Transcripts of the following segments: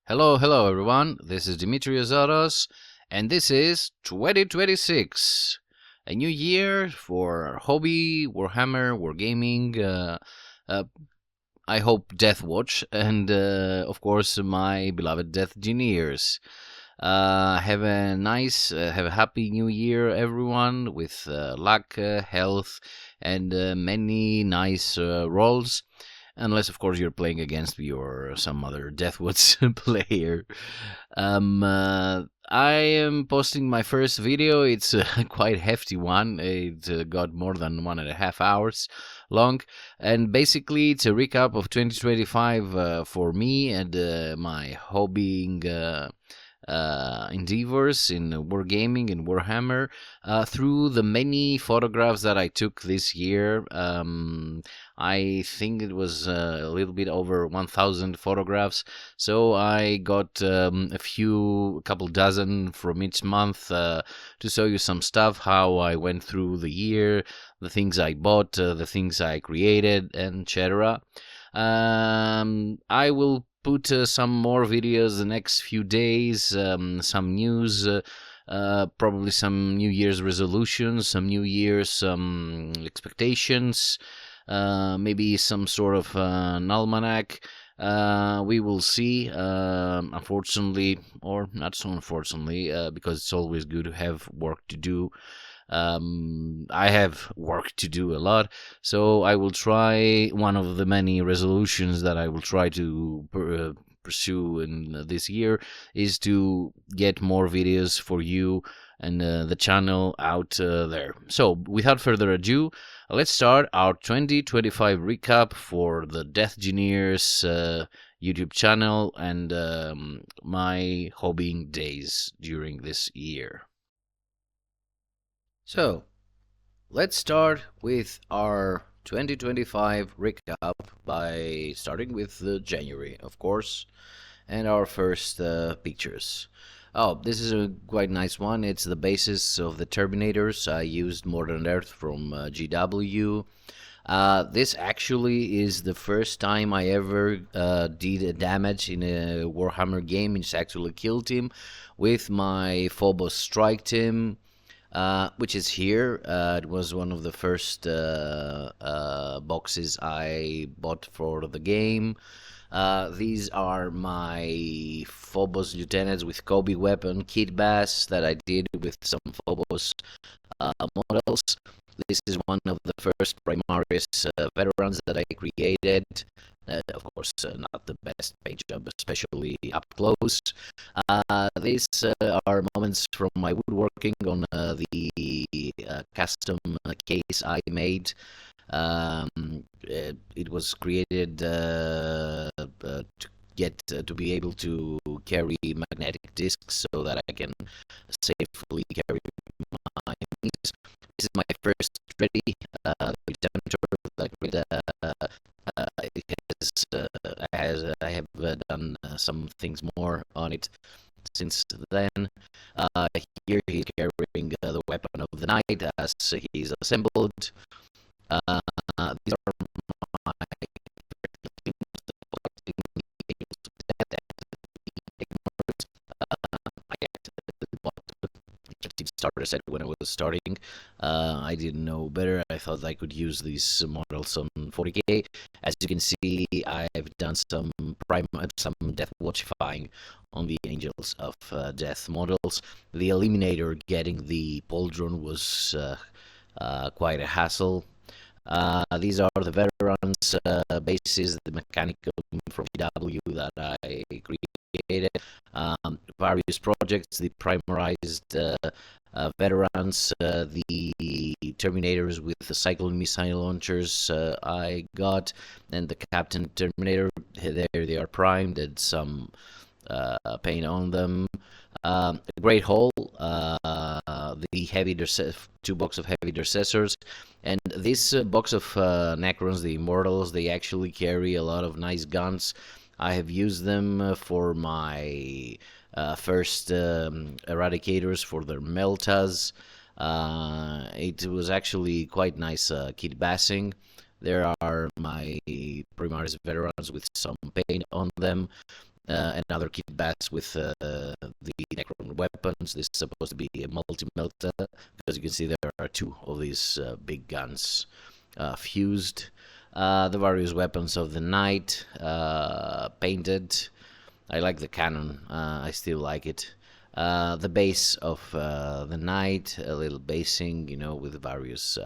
Hello everyone. This is Dimitrios Zaros, and this is 2026, a new year for hobby, Warhammer, Wargaming. Uh, I hope Death Watch, and of course my beloved Deathgineers. Have a happy new year, everyone, with luck, health, and many nice rolls. Unless, of course, you're playing against me or some other Deathwoods player. I am posting my first video. It's a quite hefty one. It got more than 1.5 hours long. And basically, it's a recap of 2025 for me and my hobbying endeavors in Wargaming and Warhammer through the many photographs that I took this year. I think it was a little bit over 1,000 photographs. So I got a couple dozen from each month to show you some stuff, how I went through the year, the things I bought, the things I created, etc. I will put some more videos the next few days, some news, probably some New Year's resolutions, some New Year's expectations, maybe some sort of an almanac. We will see. Unfortunately, or not so unfortunately, because it's always good to have work to do. I have work to do a lot, so I will try. One of the many resolutions that I will try to pursue in this year is to get more videos for you and the channel out there. So, without further ado, let's start our 2025 recap for the Deathgineers YouTube channel and my hobbying days during this year. So, let's start with our 2025 recap by starting with January, of course, and our first pictures. Oh, this is a quite nice one. It's the basis of the Terminators. I used Modern Earth from GW. This actually is the first time I ever did a damage in a Warhammer game. It's actually killed him with my Phobos Strike Team. Which is here. It was one of the first boxes I bought for the game. These are my Phobos Lieutenants with Kobe weapon kit bass that I did with some Phobos models. This is one of the first Primaris veterans that I created. Of course, not the best paint job, especially up close. These are moments from my woodworking on the custom case I made. It was created to be able to carry magnetic discs so that I can safely carry my meat. This is my first ready I have done some things more on it since then. Here he's carrying the weapon of the night as he's assembled. These are my starter set when I was starting. I didn't know better. I thought I could use these models on 40k. As you can see, I've done some Death Watchifying on the Angels of Death models. The Eliminator getting the Pauldron was quite a hassle. These are the veterans bases, the mechanical from GW that I created. Various projects, the primarized veterans, the Terminators with the Cyclone missile launchers I got, and the Captain Terminator. There they are primed and some paint on them. A great haul, the heavy two box of heavy intercessors, and this box of Necrons, the Immortals. They actually carry a lot of nice guns. I have used them for my first Eradicators for their Meltas. It was actually quite nice kit bassing. There are my Primaris veterans with some paint on them. another kit bass with the Necron weapons. This is supposed to be a multi-melta, because you can see there are two of these big guns fused. The various weapons of the knight, painted. I like the cannon. I still like it. The base of the knight, a little basing, with various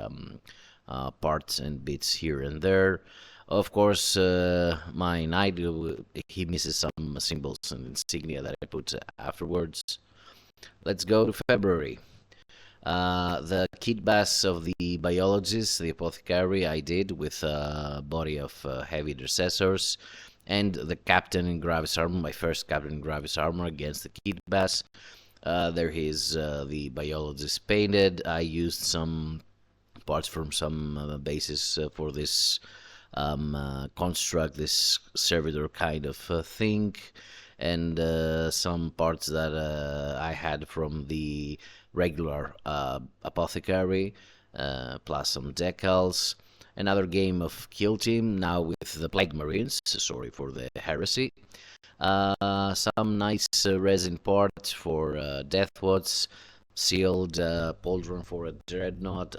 parts and bits here and there. Of course, my knight, he misses some symbols and insignia that I put afterwards. Let's go to February. The kit bass of the biologist, the apothecary, I did with a body of heavy intercessors, and the captain in Gravis armor, my first captain in Gravis armor against the kit bass. There he is, the biologist painted. I used some parts from some bases for this construct, this servitor kind of thing, and some parts that I had from the regular apothecary, plus some decals. Another game of Kill Team, now with the Plague Marines, sorry for the heresy. Some nice resin parts for Deathwatch, sealed pauldron for a dreadnought,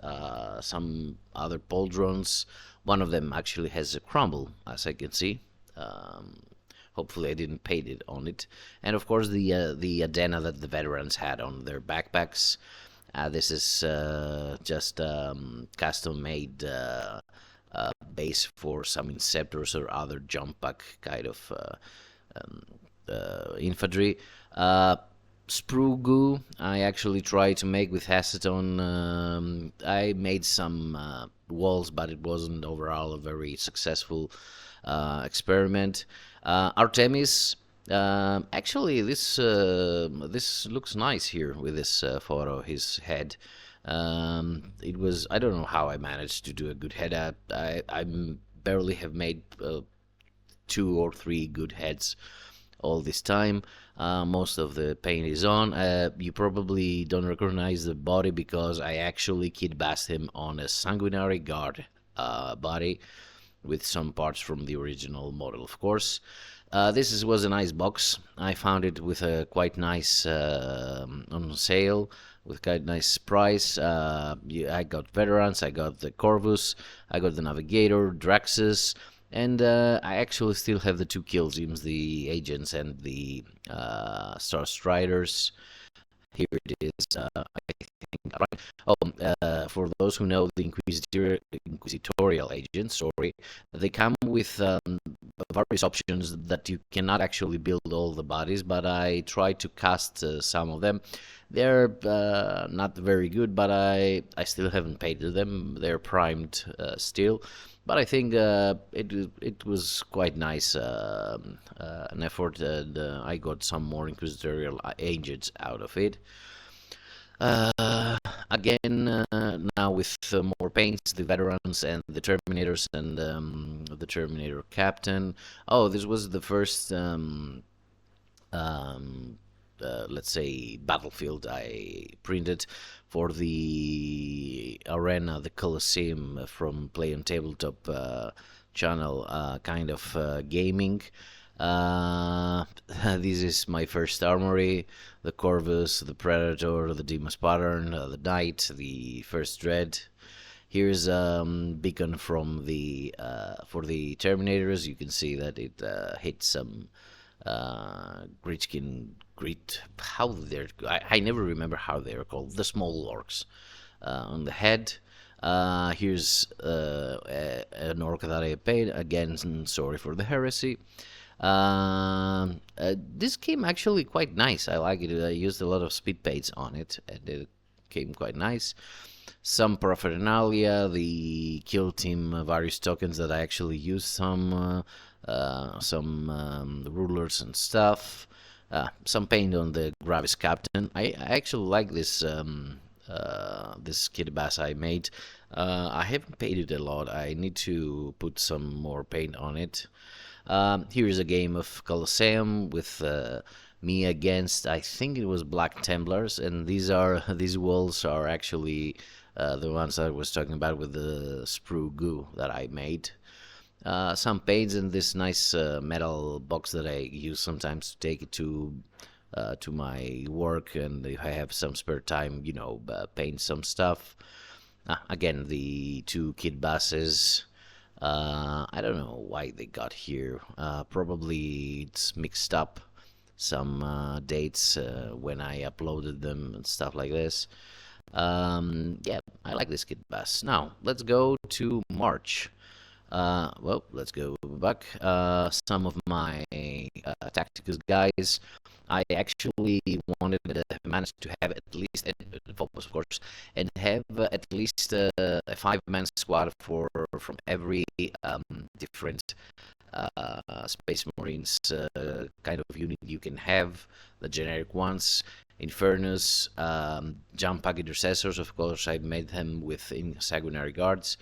some other pauldrons. One of them actually has a crumble, as I can see. Hopefully I didn't paint it on it. And of course the Adena that the veterans had on their backpacks. This is just custom-made base for some Inceptors or other jump pack kind of infantry. Sprue goo, I actually tried to make with acetone. I made some walls, but it wasn't overall a very successful experiment. Artemis, actually, this looks nice here with this photo, his head. It was, I don't know how I managed to do a good head. I barely have made 2 or 3 good heads all this time. Most of the paint is on. You probably don't recognize the body because I actually kit bassed him on a sanguinary guard body with some parts from the original model, of course. Was a nice box. I found it with a quite nice on sale, with quite nice price. I got veterans, I got the Corvus, I got the Navigator, Draxus, and I actually still have the 2 kill teams, the agents and the Star Striders. Here it is, I think. Right. Oh, for those who know the Inquisitorial agents, sorry, they come with various options that you cannot actually build all the bodies, but I tried to cast some of them. They're not very good, but I still haven't painted them. They're primed still. But I think it was quite nice, an effort, and I got some more Inquisitorial agents out of it. Again, now with more paints, the veterans and the Terminators and the Terminator Captain. Oh, this was the first, let's say, battlefield I printed for the arena, the Colosseum from Play on Tabletop channel, kind of gaming. This is my first armory: the Corvus, the Predator, the Demon's Pattern, the Knight, the First Dread. Here's beacon from the for the Terminators. You can see that it hits some grit. How they're I never remember how they're called. The small orcs on the head. Here's an orc that I paid. Again, sorry for the heresy. This came actually quite nice. I like it. I used a lot of speed paints on it, and it came quite nice. Some paraphernalia, the kill team, various tokens that I actually used, some rulers and stuff. Some paint on the Gravis Captain. I actually like this this kit bass I made. I haven't painted a lot. I need to put some more paint on it. Here's a game of Colosseum with me against, I think it was Black Templars, and these walls are actually the ones I was talking about with the sprue goo that I made. some paints in this nice metal box that I use sometimes to take it to my work, and if I have some spare time, paint some stuff. Again, the two kit buses. I don't know why they got here. Probably it's mixed up some dates when I uploaded them and stuff like this. Yeah, I like this kit bus. Now, let's go to March. Well, let's go back. Some of my tactics guys, I actually wanted managed to have at least, focus of course, and have at least a five-man squad from every different Space Marines kind of unit you can have. The generic ones, Infernus, jump pack intercessors. Of course, I made them with sanguinary guards,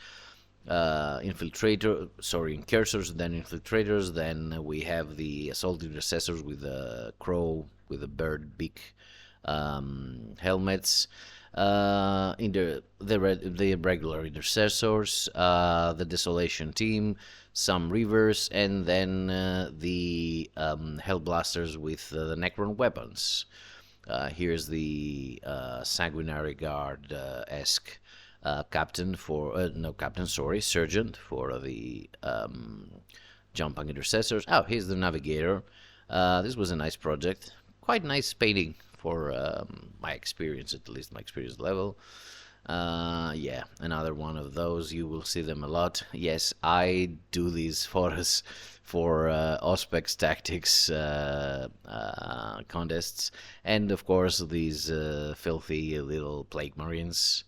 incursors, then infiltrators. Then we have the assault intercessors with a crow with a bird beak helmets. In the regular intercessors, the desolation team, some reavers, and then the hellblasters with the necron weapons. Here's the sanguinary guard esque captain for no captain, sorry, sergeant for the jumping intercessors. Oh, here's the navigator. This was a nice project, quite nice painting for my experience, at least my experience level. Yeah, another one of those. You will see them a lot. Yes, I do these photos for Auspex Tactics contests, and of course these filthy little plague marines.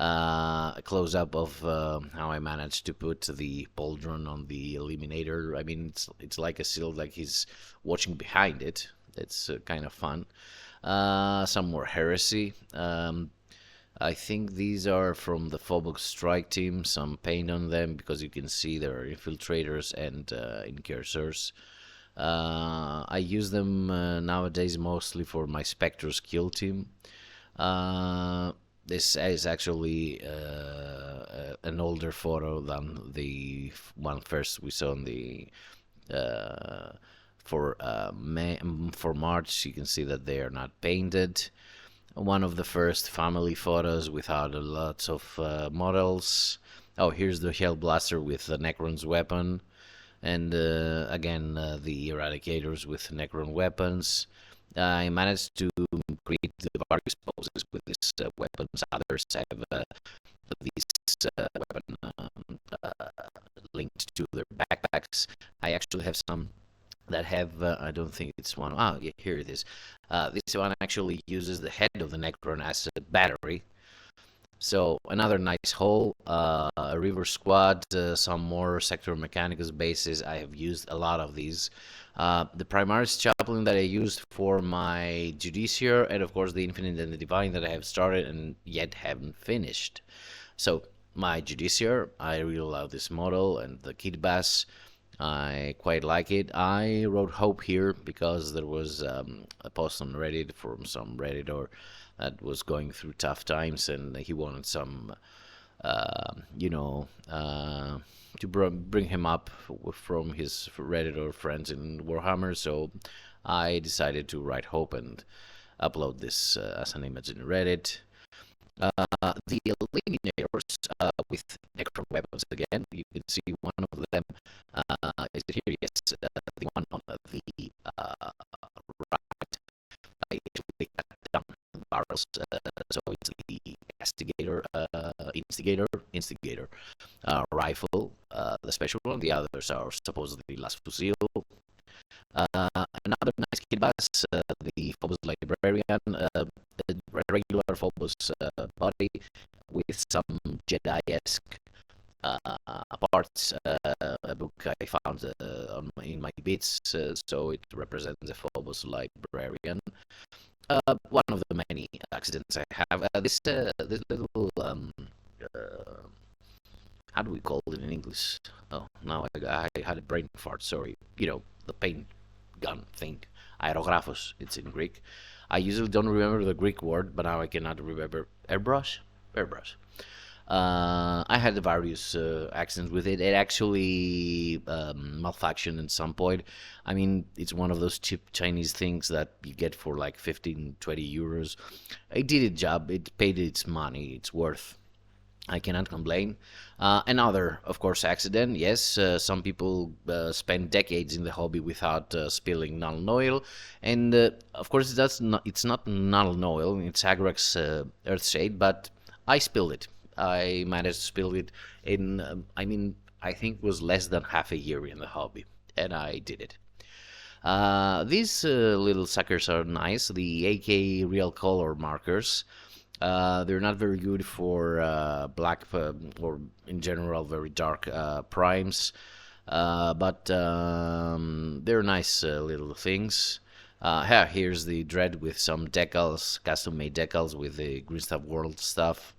A close up of how I managed to put the pauldron on the eliminator. I mean, it's like a seal, like he's watching behind it. It's kind of fun. Some more heresy. I think these are from the Phobos strike team. Some paint on them because you can see there are infiltrators and incursors. I use them nowadays mostly for my Spectre's kill team. This is actually an older photo than the one first we saw in the for March. You can see that they are not painted. One of the first family photos without lots of models. Oh, here's the Hellblaster with the Necron's weapon, and again the Eradicators with Necron weapons. I managed to create the various poses with these weapons. Others have these weapon linked to their backpacks. I actually have some that have, I don't think it's one. Oh, yeah, here it is. This one actually uses the head of the Necron as a battery. So another nice hole, a river squad, some more Sector Mechanicus bases. I have used a lot of these. The Primaris Chaplain that I used for my Judiciar, and of course the Infinite and the Divine that I have started and yet haven't finished. So my Judiciar, I really love this model, and the Kit Bass, I quite like it. I wrote hope here because there was a post on Reddit from some Redditor that was going through tough times, and he wanted some, to bring him up from his Redditor friends in Warhammer. So I decided to write hope and upload this as an image in Reddit. The eliminators with necron weapons again. You can see one of them is it here? Yes, the one on the right. I actually cut down the barrels, so it's the instigator rifle. The special one. The others are supposedly last fusil. Another nice kit bus, the Phobos Librarian, regular Phobos body with some Jedi-esque parts. A book I found in my bits, so it represents the Phobos Librarian. One of the many accidents I have. This little how do we call it in English? Oh, now I had a brain fart. Sorry. The paint gun thing. Aerographos. It's in Greek. I usually don't remember the Greek word, but now I cannot remember. Airbrush. I had various accidents with it. It actually malfunctioned at some point. I mean, it's one of those cheap Chinese things that you get for like 15, 20 euros. It did its job. It paid its money. It's worth. I cannot complain. Another, of course, accident. Yes, some people spend decades in the hobby without spilling null oil, and of course, it's not null oil. It's Agrax Earthshade, but I spilled it. I managed to spill it in. I mean, I think it was less than half a year in the hobby, and I did it. These little suckers are nice. The AK Real Color markers. They're not very good for black or in general very dark primes, but they're nice little things. Here's the dread with some decals, custom-made decals with the Green Stuff World stuff.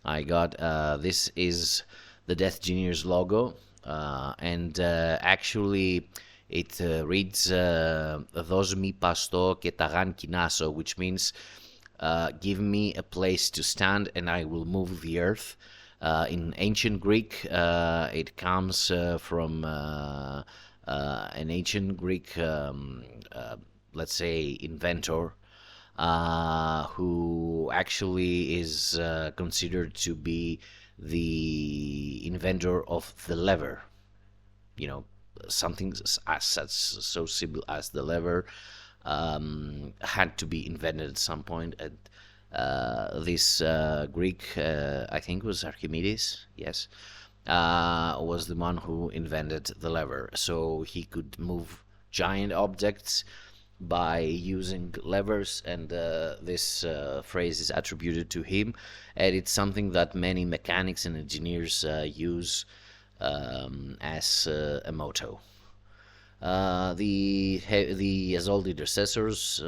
I got this is the Deathgineers logo, and actually it reads "Δώσ' μη παστό και ταγάν κοινάσω," which means give me a place to stand and I will move the earth. In ancient Greek, it comes from an ancient Greek, let's say, inventor who actually is considered to be the inventor of the lever. You know, something as such so simple as the lever had to be invented at some point. And this Greek, I think it was Archimedes, yes, was the one who invented the lever. So he could move giant objects by using levers, and this phrase is attributed to him, and it's something that many mechanics and engineers use as a motto. As all the intercessors,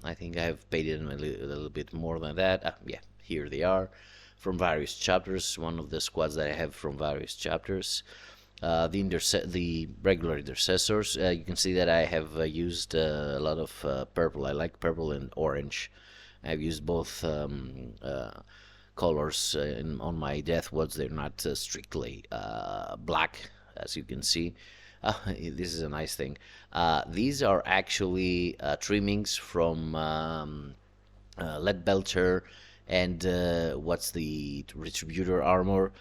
I think I have paid them a little bit more than that. Yeah, here they are from various chapters. One of the squads that I have from various chapters. The regular intercessors. You can see that I have used a lot of purple. I like purple and orange. I've used both colors on my death watch. They're not strictly black, as you can see. This is a nice thing. These are actually trimmings from Lead Belcher and what's the Retributor armor.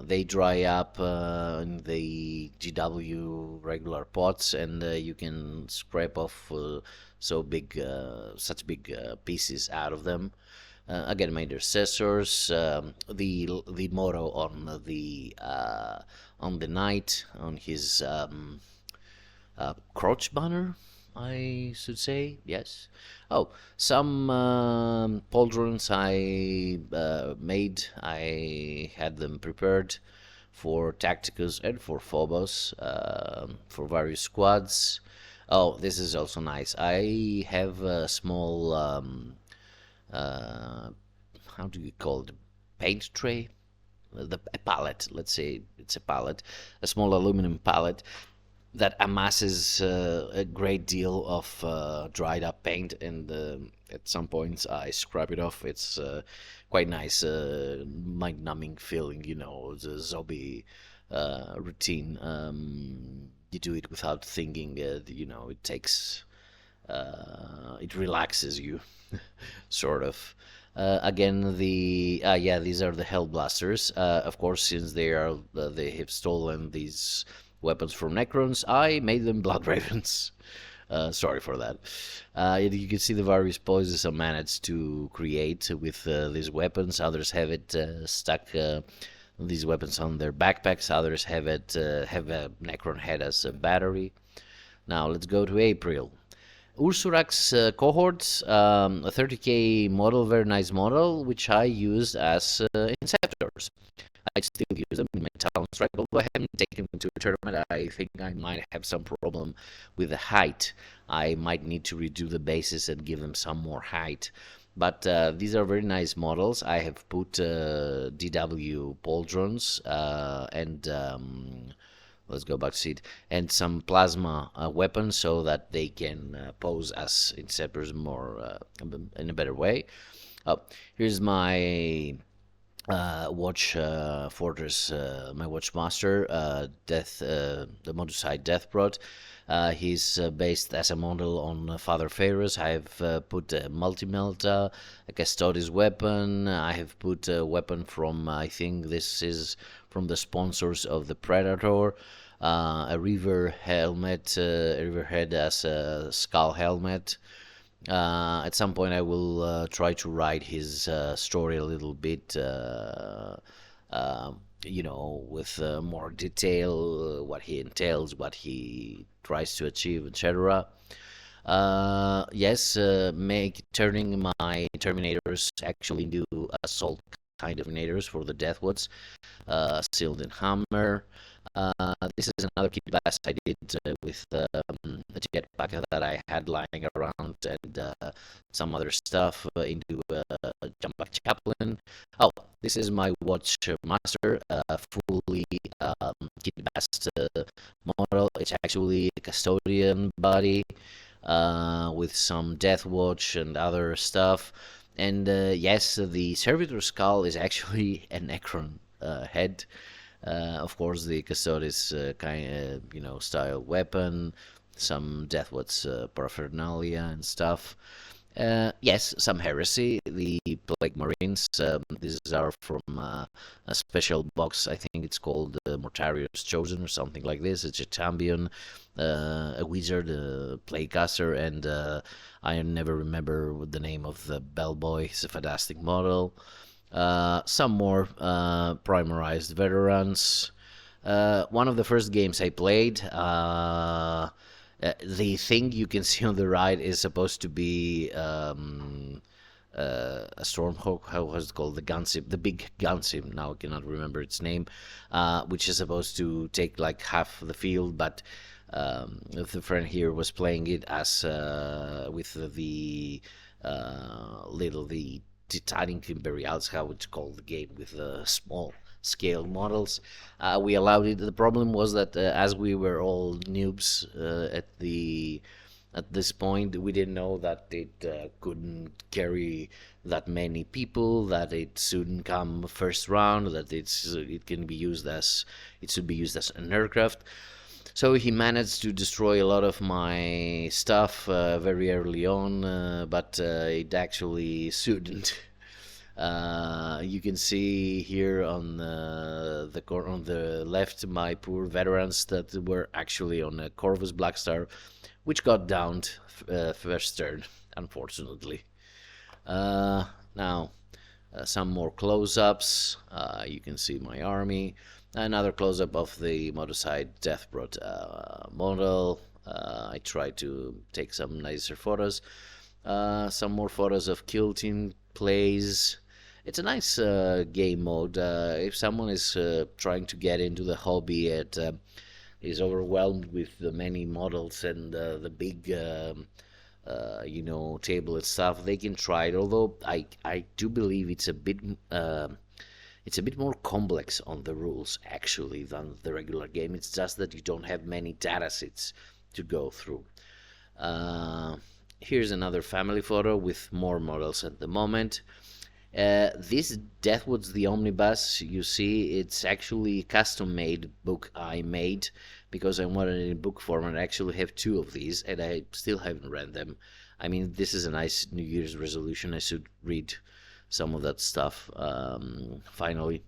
They dry up in the GW regular pots, and you can scrape off such big pieces out of them. Again, my intercessors. The motto on the knight, on his crotch banner, I should say, yes. Oh, some pauldrons I made. I had them prepared for Tacticus and for Phobos, for various squads. Oh, this is also nice. I have a small, how do you call it, paint tray? A pallet, let's say it's a pallet, a small aluminum pallet that amasses a great deal of dried up paint, and at some points I scrub it off. It's quite nice, mind-numbing feeling, you know, the zombie routine. You do it without thinking, you know, it relaxes you, sort of. Again, these are the Hellblasters. Of course, since they have stolen these weapons from Necrons, I made them Blood Ravens. Sorry for that. You can see the various poses I managed to create with these weapons. Others have it stuck, these weapons on their backpacks. Others have a Necron head as a battery. Now let's go to April. Ursurax cohorts, a 30k model, very nice model, which I used as inceptors. I still use them in my talent strike, although I haven't taken them to a tournament. I think I might have some problem with the height. I might need to redo the bases and give them some more height. But these are very nice models. I have put DW pauldrons and let's go back to seat, and some plasma weapons so that they can pose as inceptors more in a better way. Oh, here's my watch Fortress, my watch master, the Modusite Deathbrot. He's based as a model on Father Pharaoh's. I've put a multi-melta, a Custodes weapon. I have put a weapon from, I think this is from the sponsors of the Predator. A river helmet, a river head as a skull helmet. At some point, I will try to write his story a little bit, with more detail, what he entails, what he tries to achieve, etc. Yes, make turning my Terminators actually into assault kind of Terminators for the Deathwoods, sealed in hammer. This is another kit blast I did with a jetpack that I had lying around and some other stuff into a jumpback chaplain. Oh, this is my watch master, fully kit blast model. It's actually a custodian body with some death watch and other stuff. And yes, the servitor skull is actually a Necron head. Of course, the Custodes kind of, style weapon, some Deathwatch paraphernalia and stuff. Yes, some heresy. The Plague Marines. These are from a special box. I think it's called Mortarius Chosen or something like this. It's a champion, a wizard, a playcaster, and I never remember what the name of the bellboy. It's a fantastic model. Some more primarized veterans. One of the first games I played, the thing you can see on the right is supposed to be a Stormhawk. How was it called? The gunship, the big gunship. Now I cannot remember its name, which is supposed to take like half the field, but the friend here was playing it as with the the Titanic Imperials, how it's called, the game with the small scale models. We allowed it. The problem was that as we were all noobs at this point, we didn't know that it couldn't carry that many people, that it shouldn't come first round, that it should be used as an aircraft. So he managed to destroy a lot of my stuff very early on, but it actually shouldn't. You can see here on the corner on the left my poor veterans that were actually on a Corvus Blackstar, which got downed first turn, unfortunately. Now, some more close-ups. You can see my army. Another close-up of the Modusite Deathbrot model. I tried to take some nicer photos. Some more photos of kill team plays. It's a nice game mode. If someone is trying to get into the hobby and is overwhelmed with the many models and the big table and stuff, they can try it. Although I do believe it's a bit more complex on the rules actually than the regular game. It's just that you don't have many datasets to go through. Here's another family photo with more models at the moment. This Deathwoods the Omnibus, you see, it's actually a custom-made book I made because I wanted it in book format. I actually have two of these and I still haven't read them. I mean, this is a nice New Year's resolution. I should read some of that stuff finally.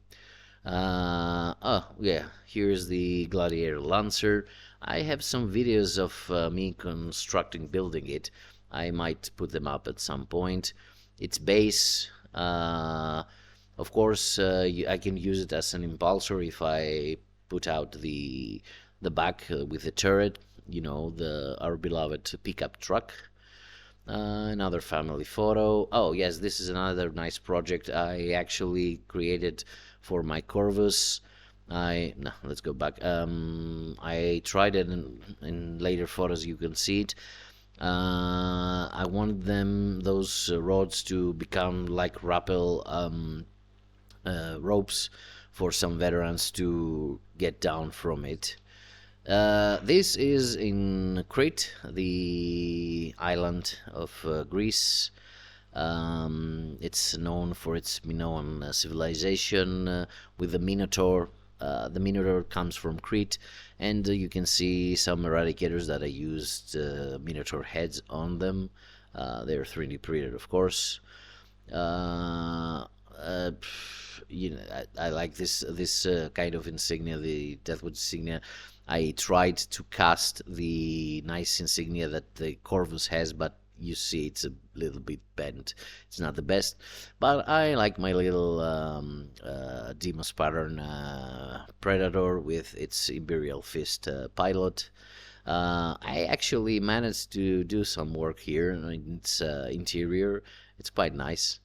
Oh yeah, here's the Gladiator Lancer. I have some videos of me building it. I might put them up at some point. Its base, of course, I can use it as an impulsor if I put out the back with the turret, our beloved pickup truck. Another family photo. Oh yes, this is another nice project I actually created for my Corvus. Let's go back. I tried it in later photos. You can see it. I wanted those rods to become like rappel ropes for some veterans to get down from it. This is in Crete, the island of Greece. It's known for its Minoan civilization with the Minotaur. The Minotaur comes from Crete, and you can see some eradicators that I used Minotaur heads on them. They're 3D printed, of course. Uh, uh, I like this kind of insignia, the Deathwood insignia. I tried to cast the nice insignia that the Corvus has, but you see it's a little bit bent. It's not the best, but I like my little Demos pattern Predator with its Imperial Fist pilot. I actually managed to do some work here in its interior. It's quite nice.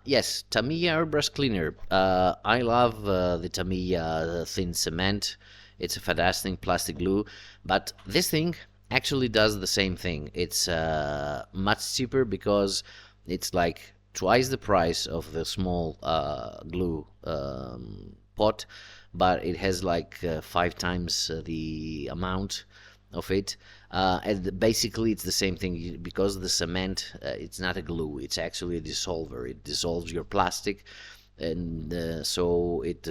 Yes, Tamiya airbrush cleaner. I love the Tamiya thin cement. It's a fantastic plastic glue, but this thing actually does the same thing. It's much cheaper because it's like twice the price of the small glue pot, but it has like 5 times the amount of it. And basically, it's the same thing because the cement, it's not a glue, it's actually a dissolver. It dissolves your plastic, and so it.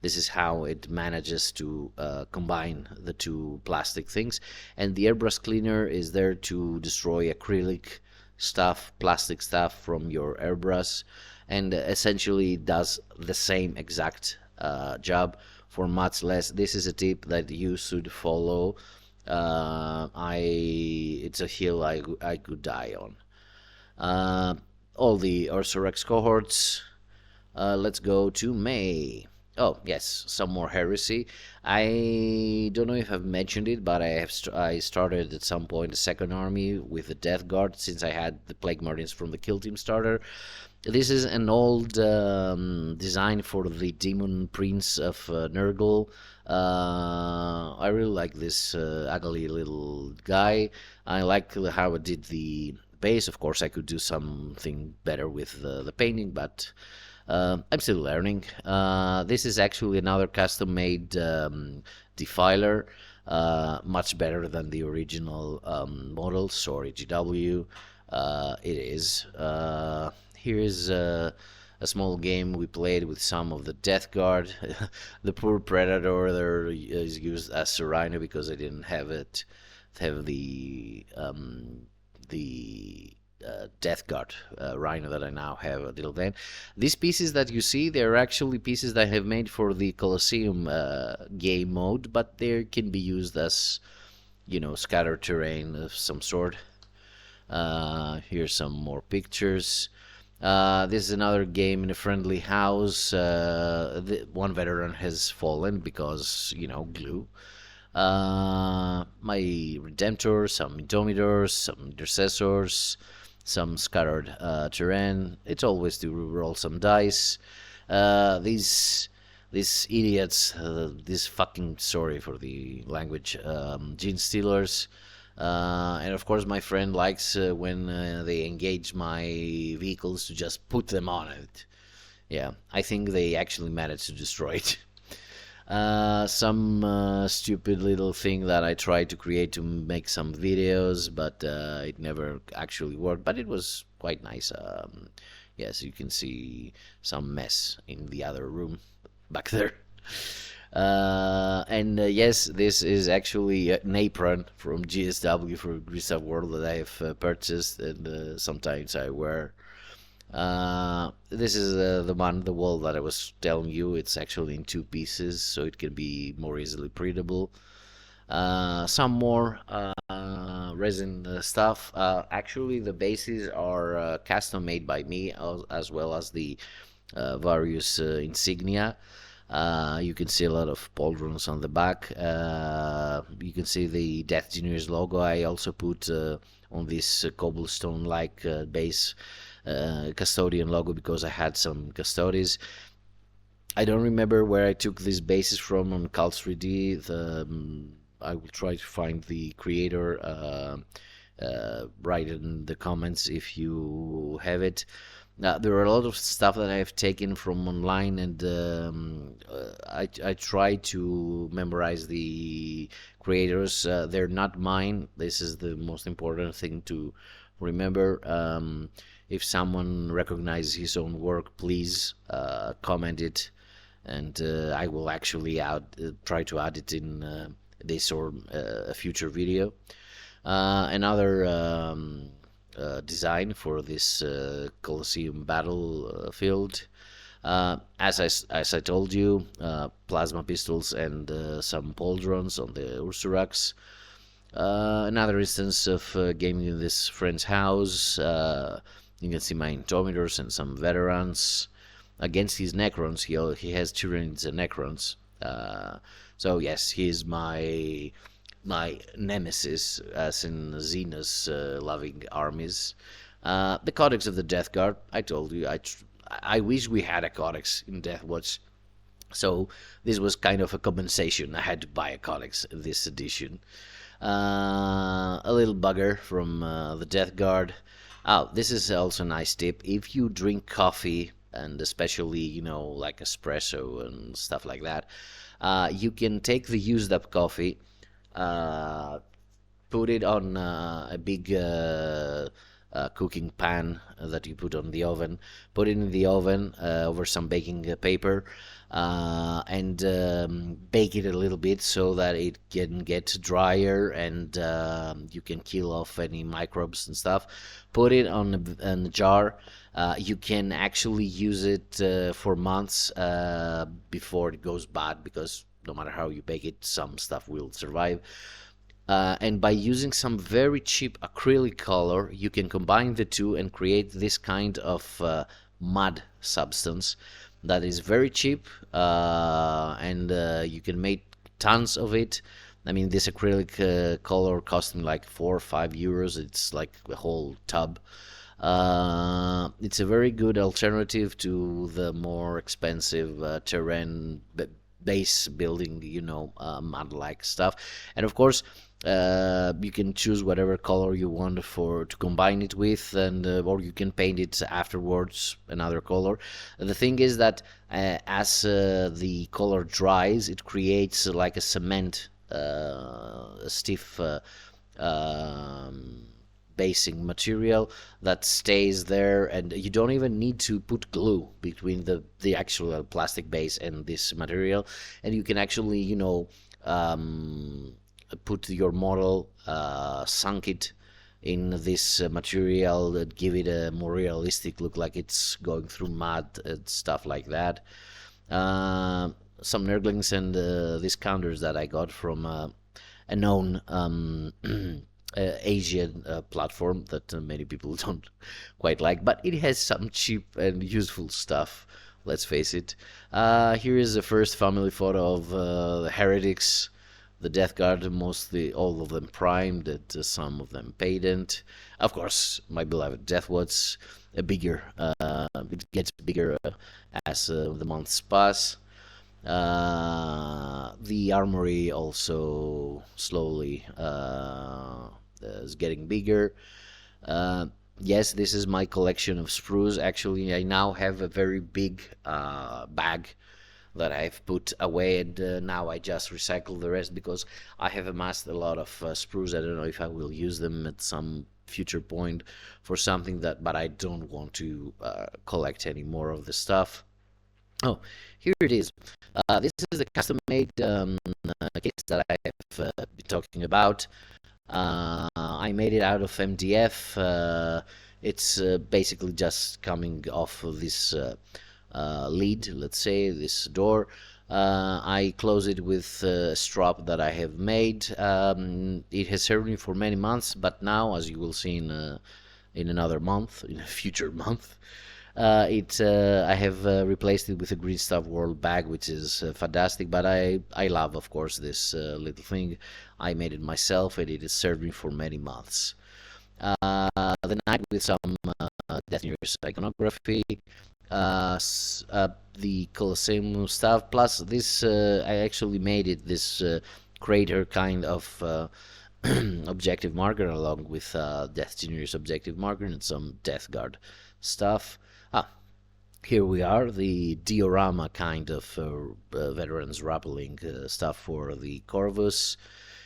This is how it manages to combine the two plastic things. And the airbrush cleaner is there to destroy acrylic stuff, plastic stuff from your airbrush, and essentially does the same exact job for much less. This is a tip that you should follow. It's a hill I could die on. All the Ursorex cohorts. Let's go to May. Oh yes, some more heresy. I don't know if I've mentioned it, but I started at some point a second army with the Death Guard since I had the Plague Marines from the Kill Team starter. This is an old design for the Demon Prince of Nurgle. I really like this ugly little guy. I like how it did the base. Of course, I could do something better with the painting, but I'm still learning. This is actually another custom-made defiler, much better than the original model. Sorry, GW. It is. Here's a small game we played with some of the Death Guard. The poor Predator there is used as a Rhino because I didn't have it. Have the Death Guard Rhino that I now have a little then. These pieces that you see, they're actually pieces that I have made for the Colosseum game mode, but they can be used as, scatter terrain of some sort. Here's some more pictures. This is another game in a friendly house. One veteran has fallen because, glue. My Redemptor, some Indomitors, some Intercessors, some scattered terrain. It's always to roll some dice. These idiots, this fucking, sorry for the language, gene stealers. And of course, my friend likes when they engage my vehicles to just put them on it. Yeah, I think they actually managed to destroy it. Some stupid little thing that I tried to create to make some videos, but it never actually worked. But it was quite nice. Yes, you can see some mess in the other room back there. And yes, this is actually an apron from GSW for Gustav World that I have purchased, and sometimes I wear. This is the wall that I was telling you. It's actually in two pieces, so it can be more easily printable. Some more resin stuff. Actually, the bases are custom made by me, as well as the various insignia. You can see a lot of pauldrons on the back. You can see the Deathgineers logo. I also put on this cobblestone-like base custodian logo because I had some custodies. I don't remember where I took these bases from on Cult 3D. I will try to find the creator. Write in the comments if you have it. There are a lot of stuff that I have taken from online, and I try to memorize the creators. They're not mine. This is the most important thing to remember. If someone recognizes his own work, please comment it, and I will actually try to add it in this or a future video. Another design for this Colosseum battlefield. As I told you, plasma pistols and some pauldrons on the Ursurax. Another instance of gaming in this friend's house. You can see my Intometers and some veterans. Against his Necrons, he has Tyranids and Necrons. So yes, he is my nemesis, as in Xena's loving armies. The Codex of the Death Guard. I told you, I wish we had a Codex in Deathwatch. So this was kind of a compensation. I had to buy a Codex in this edition. A little bugger from the Death Guard. Oh, this is also a nice tip. If you drink coffee, and especially, like espresso and stuff like that, you can take the used up coffee, put it on a big cooking pan that you put on the oven, put it in the oven over some baking paper, and bake it a little bit so that it can get drier, and you can kill off any microbes and stuff. Put it on a jar. You can actually use it for months before it goes bad, because no matter how you bake it, some stuff will survive. And by using some very cheap acrylic color, you can combine the two and create this kind of mud substance that is very cheap, and you can make tons of it. I mean, this acrylic color costing like 4 or 5 euros. It's like a whole tub. It's a very good alternative to the more expensive terrain base building, mud-like stuff. And of course, you can choose whatever color you want to combine it with, and or you can paint it afterwards another color. The thing is that as the color dries, it creates like a cement, a stiff basing material that stays there, and you don't even need to put glue between the actual plastic base and this material, and you can actually put your model, sunk it in this material, that give it a more realistic look, like it's going through mud and stuff like that. Some Nurglings and these counters that I got from a known Asian platform that many people don't quite like, but it has some cheap and useful stuff, let's face it. Here is the first family photo of the Heretics, the Death Guard, mostly all of them primed, and some of them patent. Of course, my beloved Deathwatch, bigger. It gets bigger as the months pass. The armory also slowly is getting bigger. Yes, this is my collection of sprues. Actually, I now have a very big bag that I've put away, and now I just recycle the rest, because I have amassed a lot of sprues. I don't know if I will use them at some future point for something, but I don't want to collect any more of the stuff. Oh, here it is. This is the custom-made case that I have been talking about. I made it out of MDF. It's basically just coming off of this lid, let's say, this door. I close it with a strap that I have made. It has served me for many months, but now, as you will see in another month, in a future month, I have replaced it with a Green Stuff World bag, which is fantastic. But I love, of course, this little thing. I made it myself, and it has served me for many months. The knight with some Deathgineers iconography, the Colosseum stuff, plus this, I actually made it this crater kind of objective marker, along with Deathgineers objective marker and some Death Guard stuff. Here we are, the diorama kind of veterans rappelling stuff for the Corvus.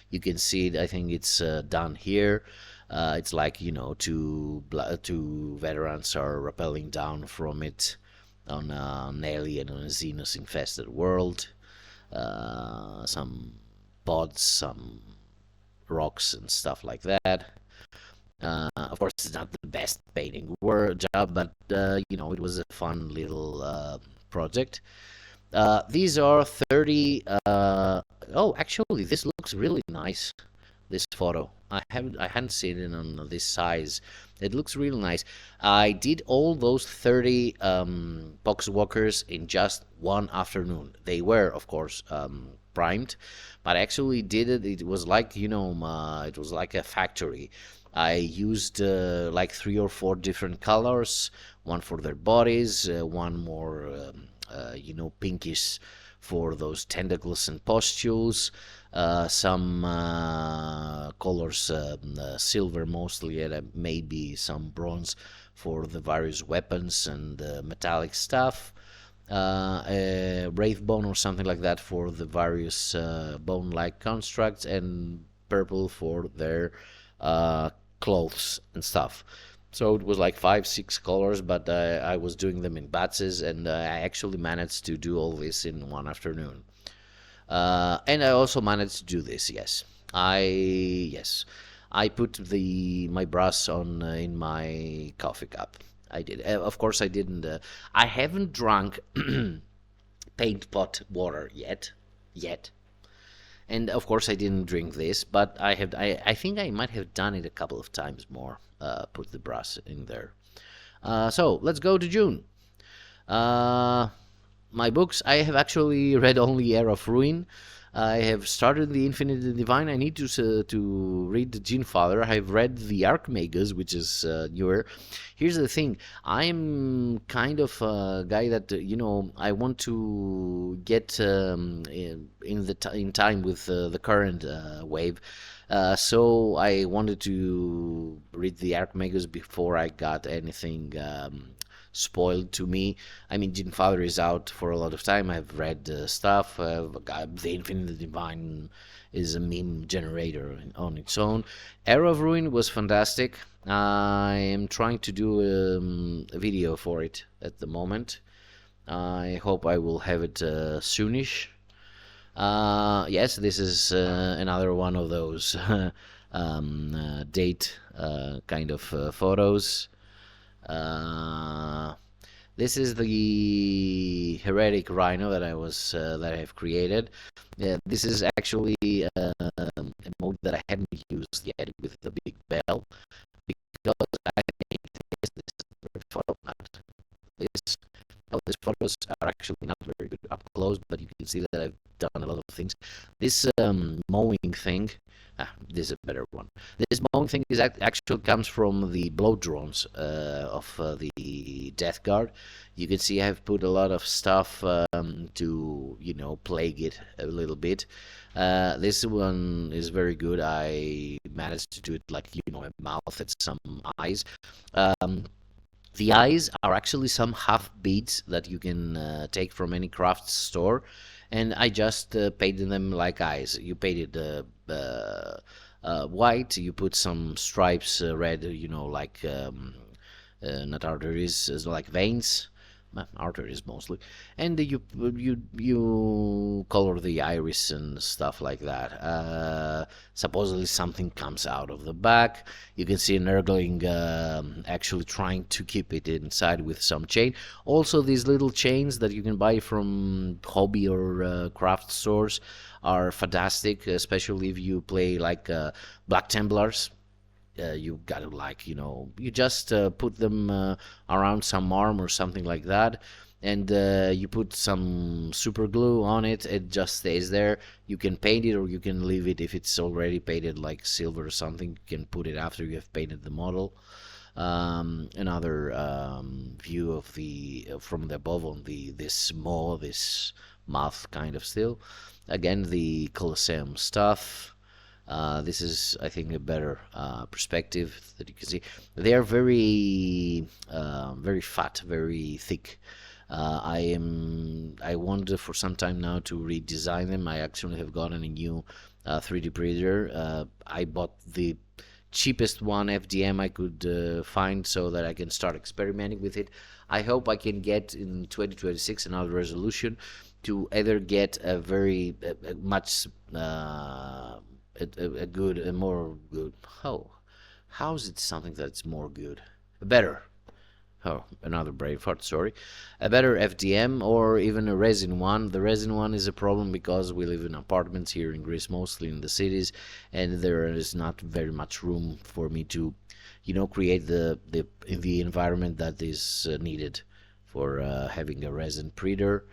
You can see it. I think it's done here. It's like, two veterans are rappelling down from it on an alien, on a Xenos infested world. Some pods, some rocks and stuff like that. Of course, it's not the best painting job, but it was a fun little project. These are 30. Oh, actually, this looks really nice. This photo, I hadn't seen it on this size. It looks really nice. I did all those 30 Poxwalkers in just one afternoon. They were, of course, primed, but I actually did it. It was like, it was like a factory. I used like 3 or 4 different colors, one for their bodies, one more, pinkish for those tentacles and pustules, some colors, silver mostly, and maybe some bronze for the various weapons and metallic stuff. A wraith bone or something like that for the various bone-like constructs, and purple for their clothes and stuff. So it was like 5, 6 colors, but I was doing them in batches, and I actually managed to do all this in one afternoon. And I also managed to do this. I put my brush on in my coffee cup. I did. Of course, I didn't. I haven't drunk paint pot water yet. And of course, I didn't drink this, but I have. I think I might have done it a couple of times more. Put the brush in there. So let's go to June. My books, I have actually read only Era of Ruin. I have started the Infinite and Divine. I need to read the Gene Father. I have read the Archmagus, which is newer. Here's the thing: I am kind of a guy that I want to get in time with the current wave. So I wanted to read the Archmagus before I got anything spoiled to me. I mean, Gene Father is out for a lot of time. I've read stuff. The Infinite Divine is a meme generator on its own. Era of Ruin was fantastic. I am trying to do a video for it at the moment. I hope I will have it soonish. Yes, this is another one of those date kind of photos. This is the heretic rhino that I have created. This is actually a mode that I hadn't used yet with the big bell, because I think this photo. This these photos are actually not very good up close, but you can see that I've done a lot of things. This mowing thing, this is a better one. This mowing thing actually comes from the blow drones of the Death Guard. You can see I've put a lot of stuff to plague it a little bit. This one is very good. I managed to do it like a mouth and some eyes. The eyes are actually some half beads that you can take from any craft store, and I just painted them like eyes. You painted white, you put some stripes red, like not arteries, like veins, arteries mostly, and you color the iris and stuff like that. Supposedly something comes out of the back. You can see an Nurgling actually trying to keep it inside with some chain. Also, these little chains that you can buy from hobby or craft stores are fantastic, especially if you play like Black Templars. You gotta you just put them around some arm or something like that, and you put some super glue on it. It just stays there. You can paint it, or you can leave it if it's already painted like silver or something. You can put it after you have painted the model. Another view of the from the above on this mouth kind of still. Again, the Colosseum stuff. This is, I think, a better perspective that you can see. They are very fat, very thick. I wanted for some time now to redesign them. I actually have gotten a new 3D printer. I bought the cheapest one FDM I could find so that I can start experimenting with it. I hope I can get in 2026 another resolution to either get a very much a good, a more good. How is it something that's more good? Better. Oh, another brain fart, sorry. A better FDM or even a resin one. The resin one is a problem because we live in apartments here in Greece, mostly in the cities, and there is not very much room for me to, create the environment that is needed for having a resin printer.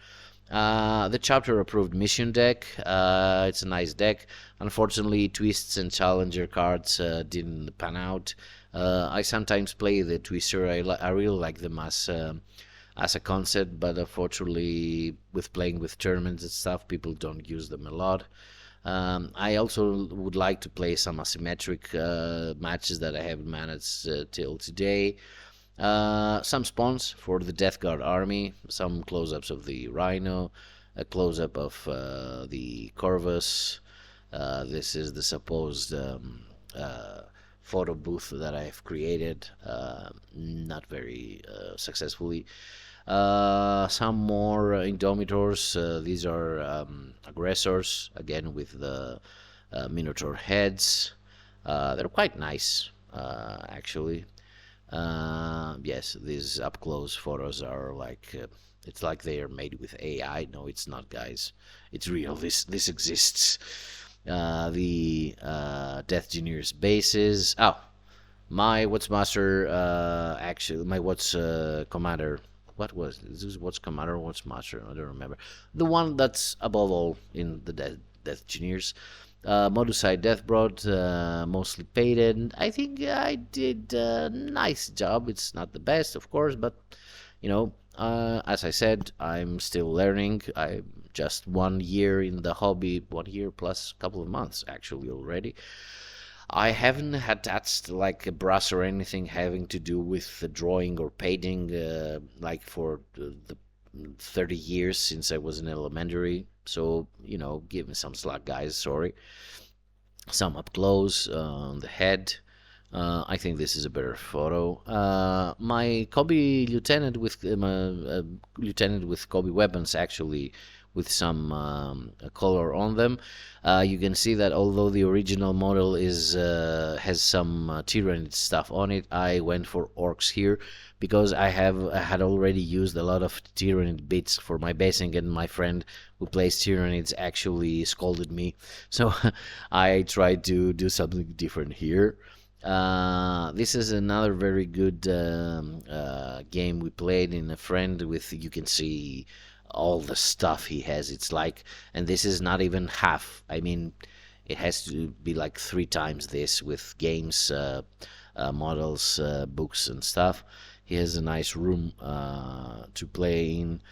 The chapter approved mission deck. It's a nice deck. Unfortunately, twists and challenger cards didn't pan out. I sometimes play the twister. I really like them as a concept, but unfortunately, with playing with tournaments and stuff, people don't use them a lot. I also would like to play some asymmetric matches that I haven't managed till today. Some spawns for the Death Guard army, some close-ups of the Rhino, a close-up of the Corvus. This is the supposed photo booth that I've created, not very successfully. Some more Indomitors. These are aggressors, again with the Minotaur heads. They're quite nice, actually. Yes, these up close photos are like it's like they are made with AI. No, it's not, guys. It's real. This exists. The Deathgineers bases. Oh, my what's master. Actually, my what's commander. What was this? Is what's commander? What's master? I don't remember. The one that's above all in the Deathgineers. Modusai Deathbroad, mostly painted. I think I did a nice job. It's not the best, of course, but as I said, I'm still learning. I'm just 1 year in the hobby, 1 year plus a couple of months actually already. I haven't had touched like a brush or anything having to do with the drawing or painting like for the 30 years since I was in elementary. So, give me some slack, guys. Sorry. Some up close on the head. I think this is a better photo. My Kobe lieutenant with lieutenant with Kobe weapons, actually, with some color on them. You can see that although the original model has some Tyranid stuff on it, I went for orcs here because I had already used a lot of Tyranid bits for my basing, and my friend who plays Tyranids actually scolded me. So I tried to do something different here. This is another very good game we played in a friend with. You can see all the stuff he has. It's like, and this is not even half. I mean, it has to be like 3 times this with games, models, books, and stuff. He has a nice room to play in.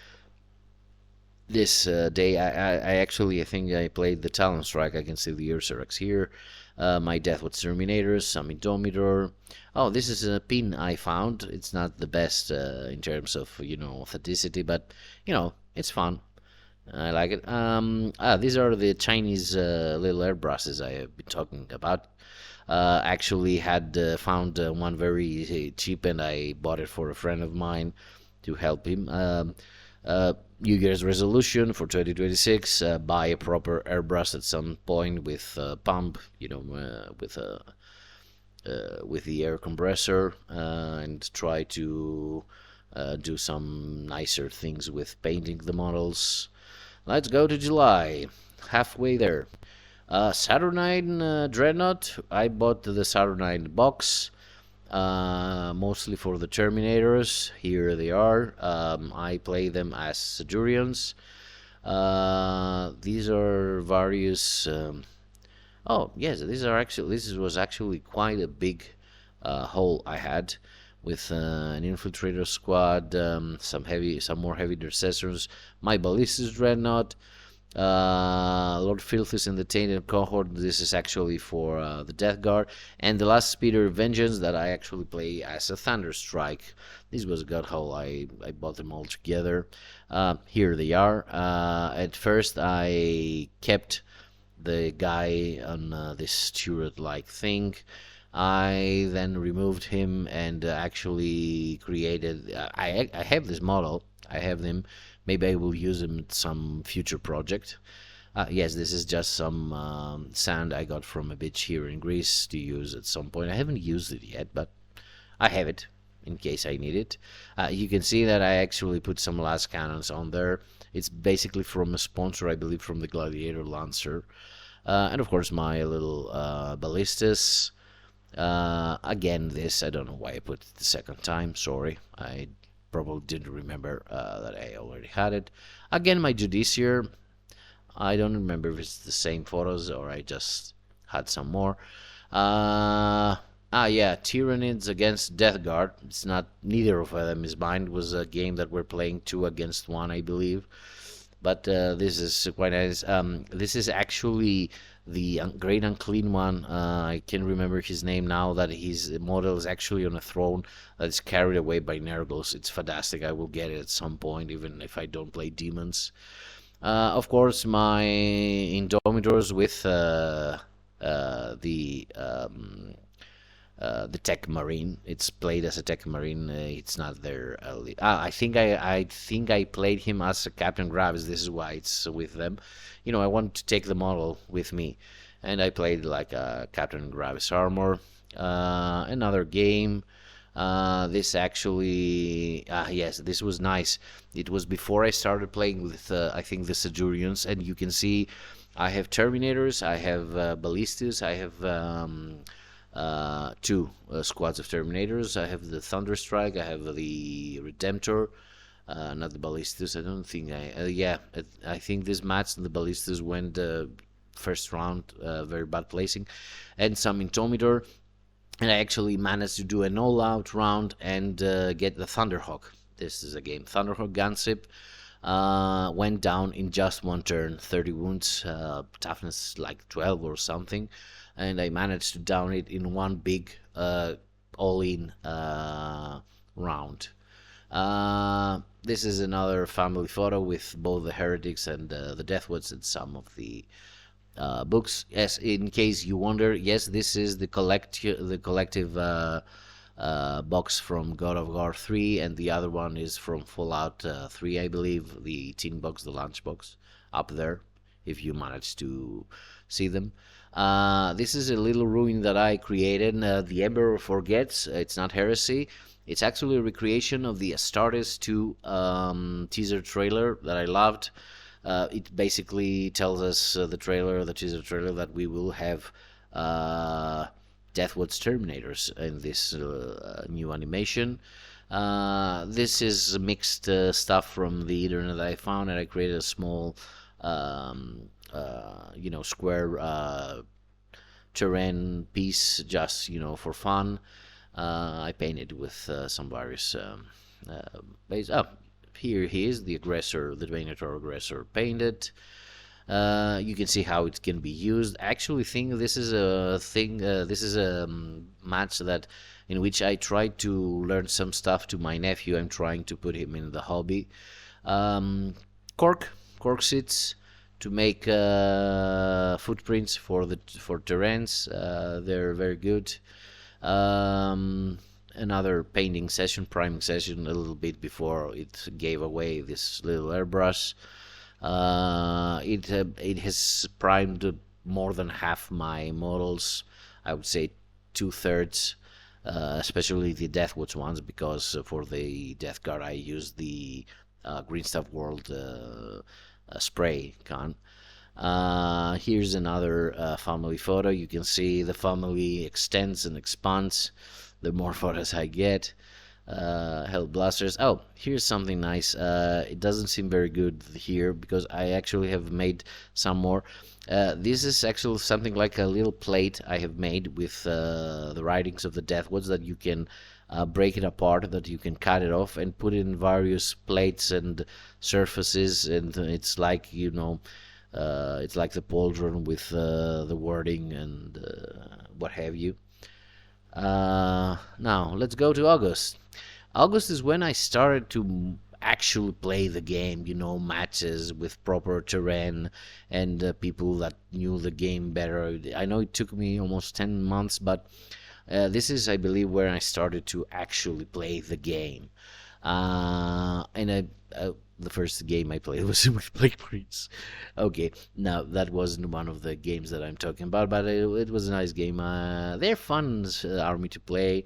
This day, I think I played the Talon Strike. I can see the Ursarex here. My Death with Terminators, some Indomitor. Oh, this is a pin I found. It's not the best in terms of authenticity, but it's fun. I like it. These are the Chinese little airbrushes I have been talking about. Actually had found one very cheap, and I bought it for a friend of mine to help him. New Year's resolution for 2026: buy a proper airbrush at some point with a pump, with the air compressor, and try to do some nicer things with painting the models. Let's go to July, halfway there. Saturnine Dreadnought. I bought the Saturnine box, mostly for the Terminators. Here they are. I play them as Centurions. These are various. Oh yes, this was actually quite a big haul I had with an infiltrator squad, some more heavy intercessors, my ballistic dreadnought, Lord Filth is in the Tainted Cohort. This is actually for the Death Guard. And the last Speeder Vengeance that I actually play as a Thunderstrike. This was a god hole. I bought them all together. Here they are. At first, I kept the guy on this turret-like thing. I then removed him and actually created. I have this model. I have them. Maybe I will use them in some future project. Yes, this is just some sand I got from a beach here in Greece to use at some point. I haven't used it yet, but I have it in case I need it. You can see that I actually put some las cannons on there. It's basically from a sponsor, I believe, from the Gladiator Lancer. And of course my little ballistas. Again, this, I don't know why I put it the second time, sorry. I probably didn't remember that I already had it. Again, my Judiciar. I don't remember if it's the same photos or I just had some more. Yeah, Tyranids against Death Guard. It's not, neither of them is mine. It was a game that we're playing 2 against 1, I believe. But this is quite nice. This is actually the Great Unclean one. I can't remember his name now. That his model is actually on a throne that is carried away by Nergos. It's fantastic. I will get it at some point, even if I don't play demons. Of course, my Indomitors with the Tech Marine. It's played as a Tech Marine. It's not there. I think I played him as a Captain Gravis. This is why it's with them. You know, I want to take the model with me, and I played like a Captain Gravis armor. Another game. This actually, yes, this was nice. It was before I started playing with, I think, the Sedurians, and you can see I have Terminators, I have Ballistas, I have 2 squads of Terminators. I have the Thunderstrike, I have the Redemptor, not the Ballistas. I don't think I think this match the Ballistas went first round, very bad placing, and some Intomitor. And I actually managed to do an all-out round and get the Thunderhawk. This is a game. Thunderhawk Gunship went down in just 1 turn, 30 wounds, toughness like 12 or something, and I managed to down it in 1 big all-in round. This is another family photo with both the Heretics and the Deathwoods and some of the books. Yes, in case you wonder, yes, this is the collective box from God of War 3, and the other one is from Fallout 3, I believe, the tin box, the lunch box, up there, if you manage to see them. This is a little ruin that I created, The Emperor Forgets. It's not heresy. It's actually a recreation of the Astartes 2 teaser trailer that I loved. It basically tells us the teaser trailer, that we will have Deathwood's Terminators in this new animation. This is mixed stuff from the internet that I found, and I created a small, square terrain piece just, for fun. I painted with some various base. Here he is, the aggressor, the Venator aggressor painted. You can see how it can be used. I actually think this is a match that in which I tried to learn some stuff to my nephew. I'm trying to put him in the hobby. Cork seats to make footprints for terrains. They're very good. Another painting session, priming session, a little bit before it gave away this little airbrush. It has primed more than half my models. I would say 2/3, especially the Deathwoods ones, because for the Death Guard I used the Green Stuff World spray can. Here's another family photo. You can see the family extends and expands the more photos I get. Hell blasters. Oh, here's something nice. It doesn't seem very good here because I actually have made some more. This is actually something like a little plate I have made with the writings of the Deathwoods, that you can break it apart, that you can cut it off and put it in various plates and surfaces, and it's like, It's like the pauldron with the wording and what have you. Now let's go to August. August is when I started to actually play the game, matches with proper terrain and people that knew the game better. I know it took me almost 10 months, but this is, I believe, where I started to actually play the game. And the first game I played was with Black Prince. Okay, now that wasn't one of the games that I'm talking about, but it was a nice game. They're fun army to play.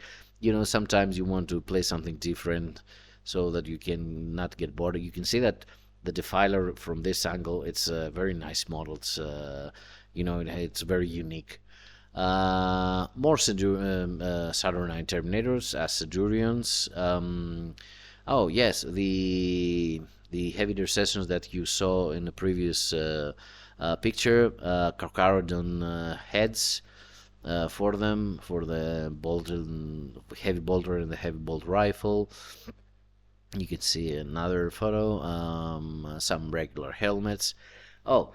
Sometimes you want to play something different so that you can not get bored. You can see that the Defiler from this angle, it's a very nice model. It's very unique. More Saturnine Terminators as Centurions. Oh yes, the heavy intercessions that you saw in the previous picture, Carcharodon heads for them, for the heavy bolter and the heavy bolt rifle. You can see another photo, some regular helmets. Oh,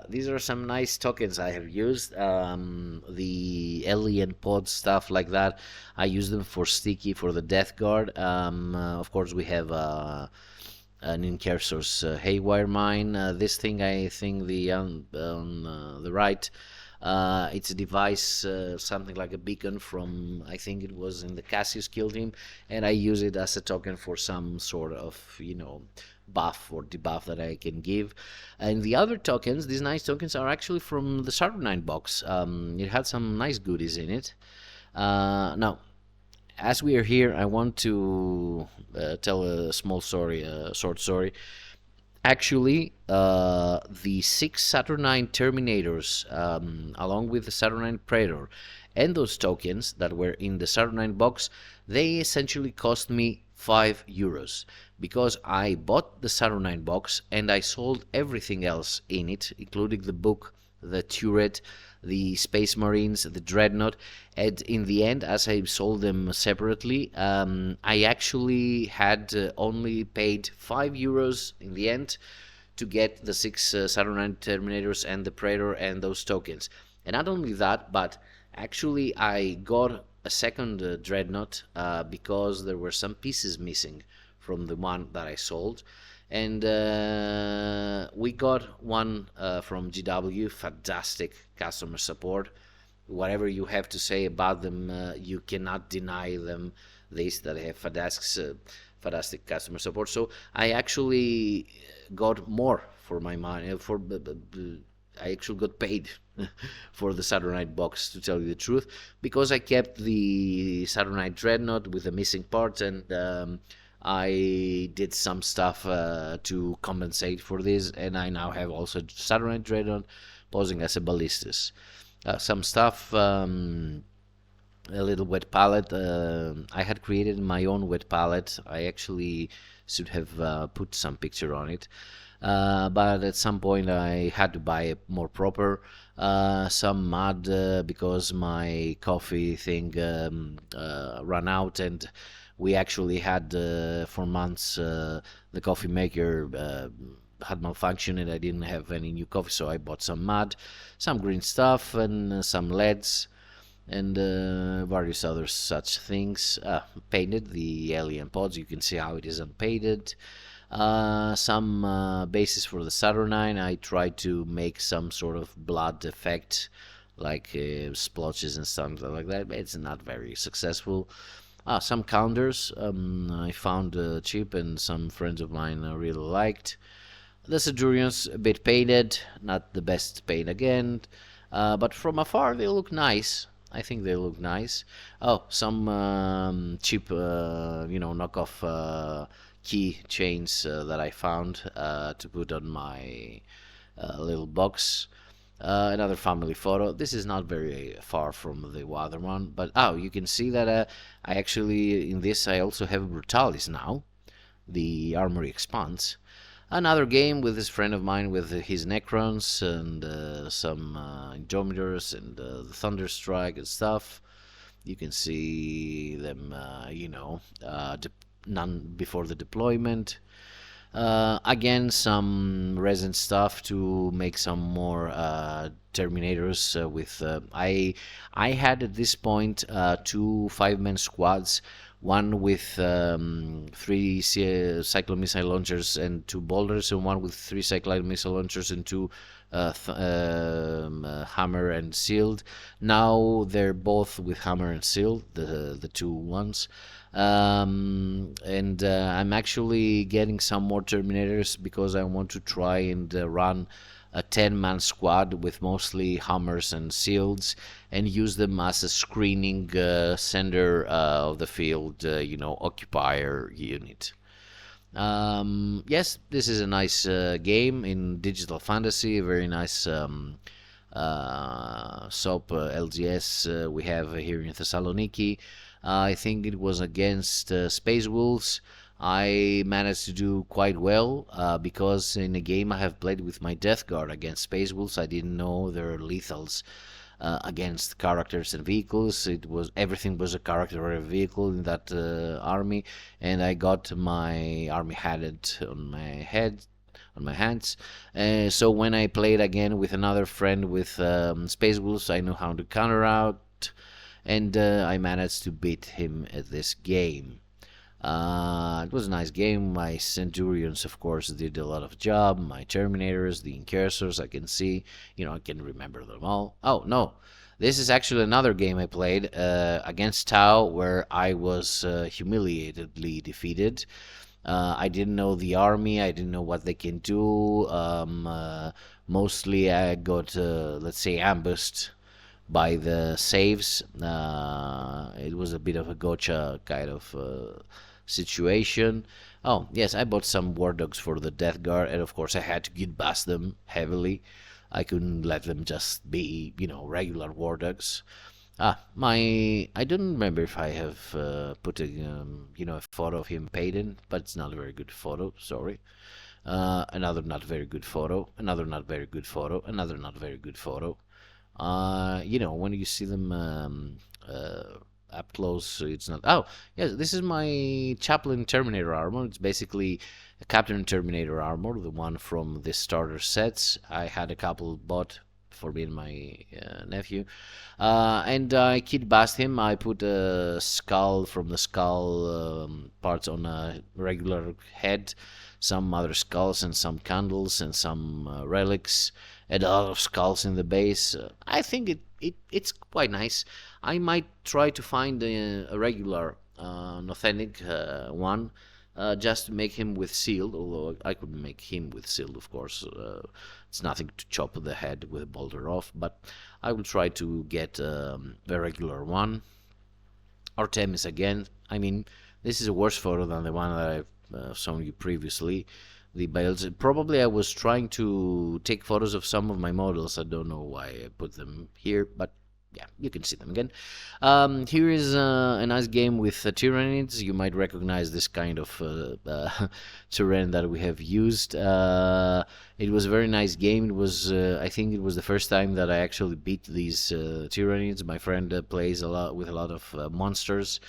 these are some nice tokens I have used. The alien pod stuff like that. I use them for sticky for the Death Guard. Of course, we have an Inkersos Haywire mine. This thing, I think, on the right. It's a device, something like a beacon from, I think it was in the Cassius Kill Team, and I use it as a token for some sort of, buff or debuff that I can give. And the other tokens, these nice tokens, are actually from the Saturnine box. It had some nice goodies in it. Now, as we are here, I want to tell a short story. Actually, the 6 Saturnine Terminators, along with the Saturnine Predator, and those tokens that were in the Saturnine box, they essentially cost me €5 because I bought the Saturnine box and I sold everything else in it, including the book, the turret, the Space Marines, the Dreadnought, and in the end, as I sold them separately, I actually had only paid €5 in the end to get the 6 Saturnine Terminators and the Predator and those tokens. And not only that, but actually I got a second Dreadnought because there were some pieces missing from the one that I sold. And we got one from GW, fantastic customer support. Whatever you have to say about them, you cannot deny them. That they have fantastic customer support. So I actually got more for my money. I actually got paid for the Saturnite box, to tell you the truth, because I kept the Saturnite Dreadnought with the missing parts, and I did some stuff to compensate for this, and I now have also Saturnite Dreadnought posing as a ballistas. Some stuff, a little wet palette. I had created my own wet palette. I actually should have put some picture on it. But at some point I had to buy a more proper, some mud because my coffee thing ran out, and we actually had for months the coffee maker had malfunctioned and I didn't have any new coffee, so I bought some mud, some green stuff, and some leads, and various other such things. Painted the alien pods. You can see how it is unpainted. Some bases for the Saturnine. I tried to make some sort of blood effect, like splotches and something like that, but it's not very successful. Some counters I found cheap and some friends of mine really liked. The Centurions, a bit painted, not the best paint again, but from afar they look nice. I think they look nice. Oh, some cheap, knockoff key chains that I found to put on my little box. Another family photo. This is not very far from the other one, but you can see that I actually, in this, I also have Brutalis now. The armory expands. Another game with this friend of mine with his Necrons and some Indomitors and the Thunderstrike and stuff. You can see them, none before the deployment. Again, some resin stuff to make some more Terminators. I had at this point two 5-man squads, one with three cyclone missile launchers and two boulders, and one with three cyclone missile launchers and two hammer and shield. Now they're both with hammer and shield, the two ones. And I'm actually getting some more Terminators because I want to try and run a 10-man squad with mostly hammers and shields and use them as a screening center of the field, occupier unit. Yes, this is a nice game in digital fantasy, a very nice soap LGS we have here in Thessaloniki. I think it was against Space Wolves. I managed to do quite well because in a game I have played with my Death Guard against Space Wolves. I didn't know there are lethals against characters and vehicles. Everything was a character or a vehicle in that army, and I got my army hatted on my hands. So when I played again with another friend with Space Wolves, I knew how to counter out, and I managed to beat him at this game. It was a nice game. My Centurions, of course, did a lot of job. My Terminators, the Incursors, I can see. I can remember them all. Oh, no. This is actually another game I played against Tau, where I was humiliatedly defeated. I didn't know the army. I didn't know what they can do. Mostly I got, let's say, ambushed by the saves. It was a bit of a gotcha kind of situation. Oh, yes, I bought some War Dogs for the Death Guard, and of course I had to git bust them heavily. I couldn't let them just be, regular War Dogs. I don't remember if I have put a photo of him painted, but it's not a very good photo, sorry. Another not very good photo, another not very good photo, another not very good photo. When you see them up close, it's not. Oh, yes, this is my Chaplain Terminator armor. It's basically a Captain Terminator armor, the one from the starter sets. I had a couple bought for me and my nephew, and I kit bast him. I put a skull from the skull parts on a regular head, some other skulls and some candles and some relics, and a lot of skulls in the base. I think it's quite nice. I might try to find a regular, an authentic one, just to make him with shield, although I could make him with shield, of course. It's nothing to chop the head with a boulder off, but I will try to get a regular one. Artemis again. I mean, this is a worse photo than the one that I've shown you previously. The builds. Probably I was trying to take photos of some of my models. I don't know why I put them here, but yeah, you can see them again. Here is a nice game with Tyranids. You might recognize this kind of terrain that we have used. It was a very nice game. It was, I think, it was the first time that I actually beat these Tyranids. My friend plays a lot with a lot of monsters.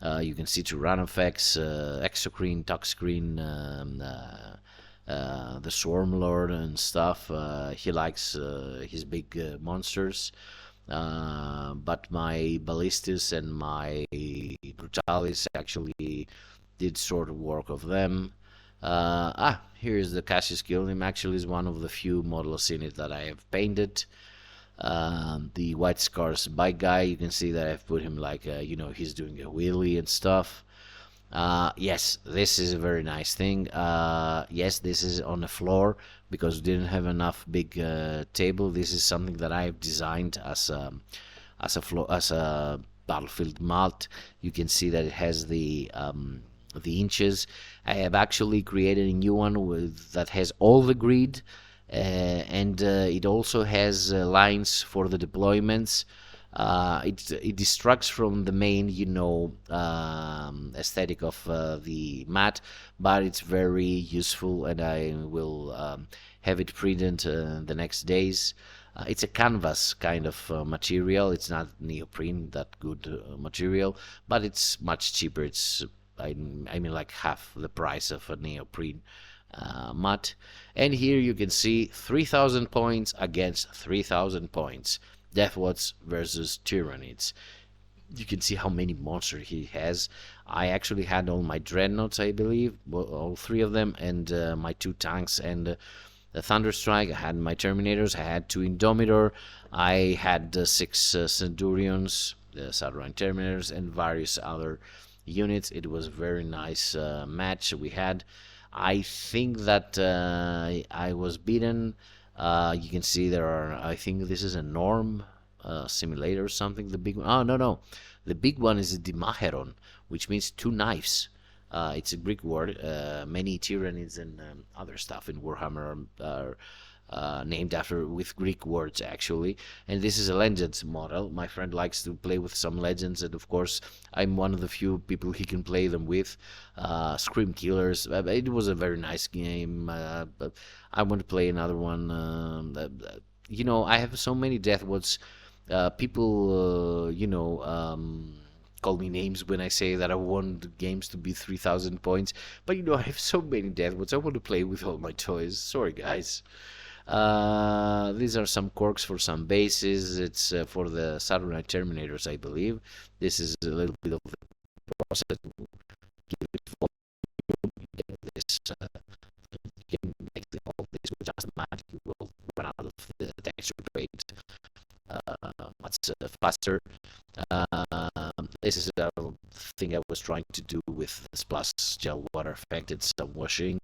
You can see Tyrannofex, Exocrine, Toxcrine, the Swarm Lord and stuff. He likes his big monsters. But my Ballistus and my Brutalis actually did sort of work of them. Here's the Cassius Guildim. Actually is one of the few models in it that I have painted. The White Scars bike guy, you can see that I've put him like, he's doing a wheelie and stuff. Yes, this is a very nice thing. Yes, this is on the floor because we didn't have enough big table. This is something that I've designed as a battlefield mat. You can see that it has the inches. I have actually created a new one that has all the grid, and it also has lines for the deployments. It distracts from the main, aesthetic of the mat, but it's very useful, and I will have it printed the next days. It's a canvas kind of material. It's not neoprene, that good material, but it's much cheaper. It's I mean like half the price of a neoprene mat. And here you can see 3,000 points against 3,000 points. Deathwatch versus Tyranids. You can see how many monsters he has. I actually had all my dreadnoughts, I believe, all three of them, and my two tanks and the Thunderstrike. I had my Terminators. I had two Indomitor. I had six Centurions, the Saturn Terminators, and various other units. It was a very nice match we had. I think that I was beaten. You can see there are, I think this is a norm simulator or something. The big one. Oh, no, no. The big one is Dimacheron, which means two knives. It's a Greek word. Many tyrannies and other stuff in Warhammer are named after with Greek words actually. And this is a Legends model. My friend likes to play with some Legends, and of course I'm one of the few people he can play them with. Scream Killers. It was a very nice game. But I want to play another one. You know, I have so many Deathwatch. People, call me names when I say that I want the games to be 3,000 points. But you know, I have so many Deathwatch. I want to play with all my toys. Sorry, guys. These are some corks for some bases. It's for the Saturnite Terminators, I believe. This is a little bit of the process. Give it volume. You get this. You can make all this with just magic. You will run out of the texture paint much faster. This is a thing I was trying to do with the splash gel water effect. It's some washing.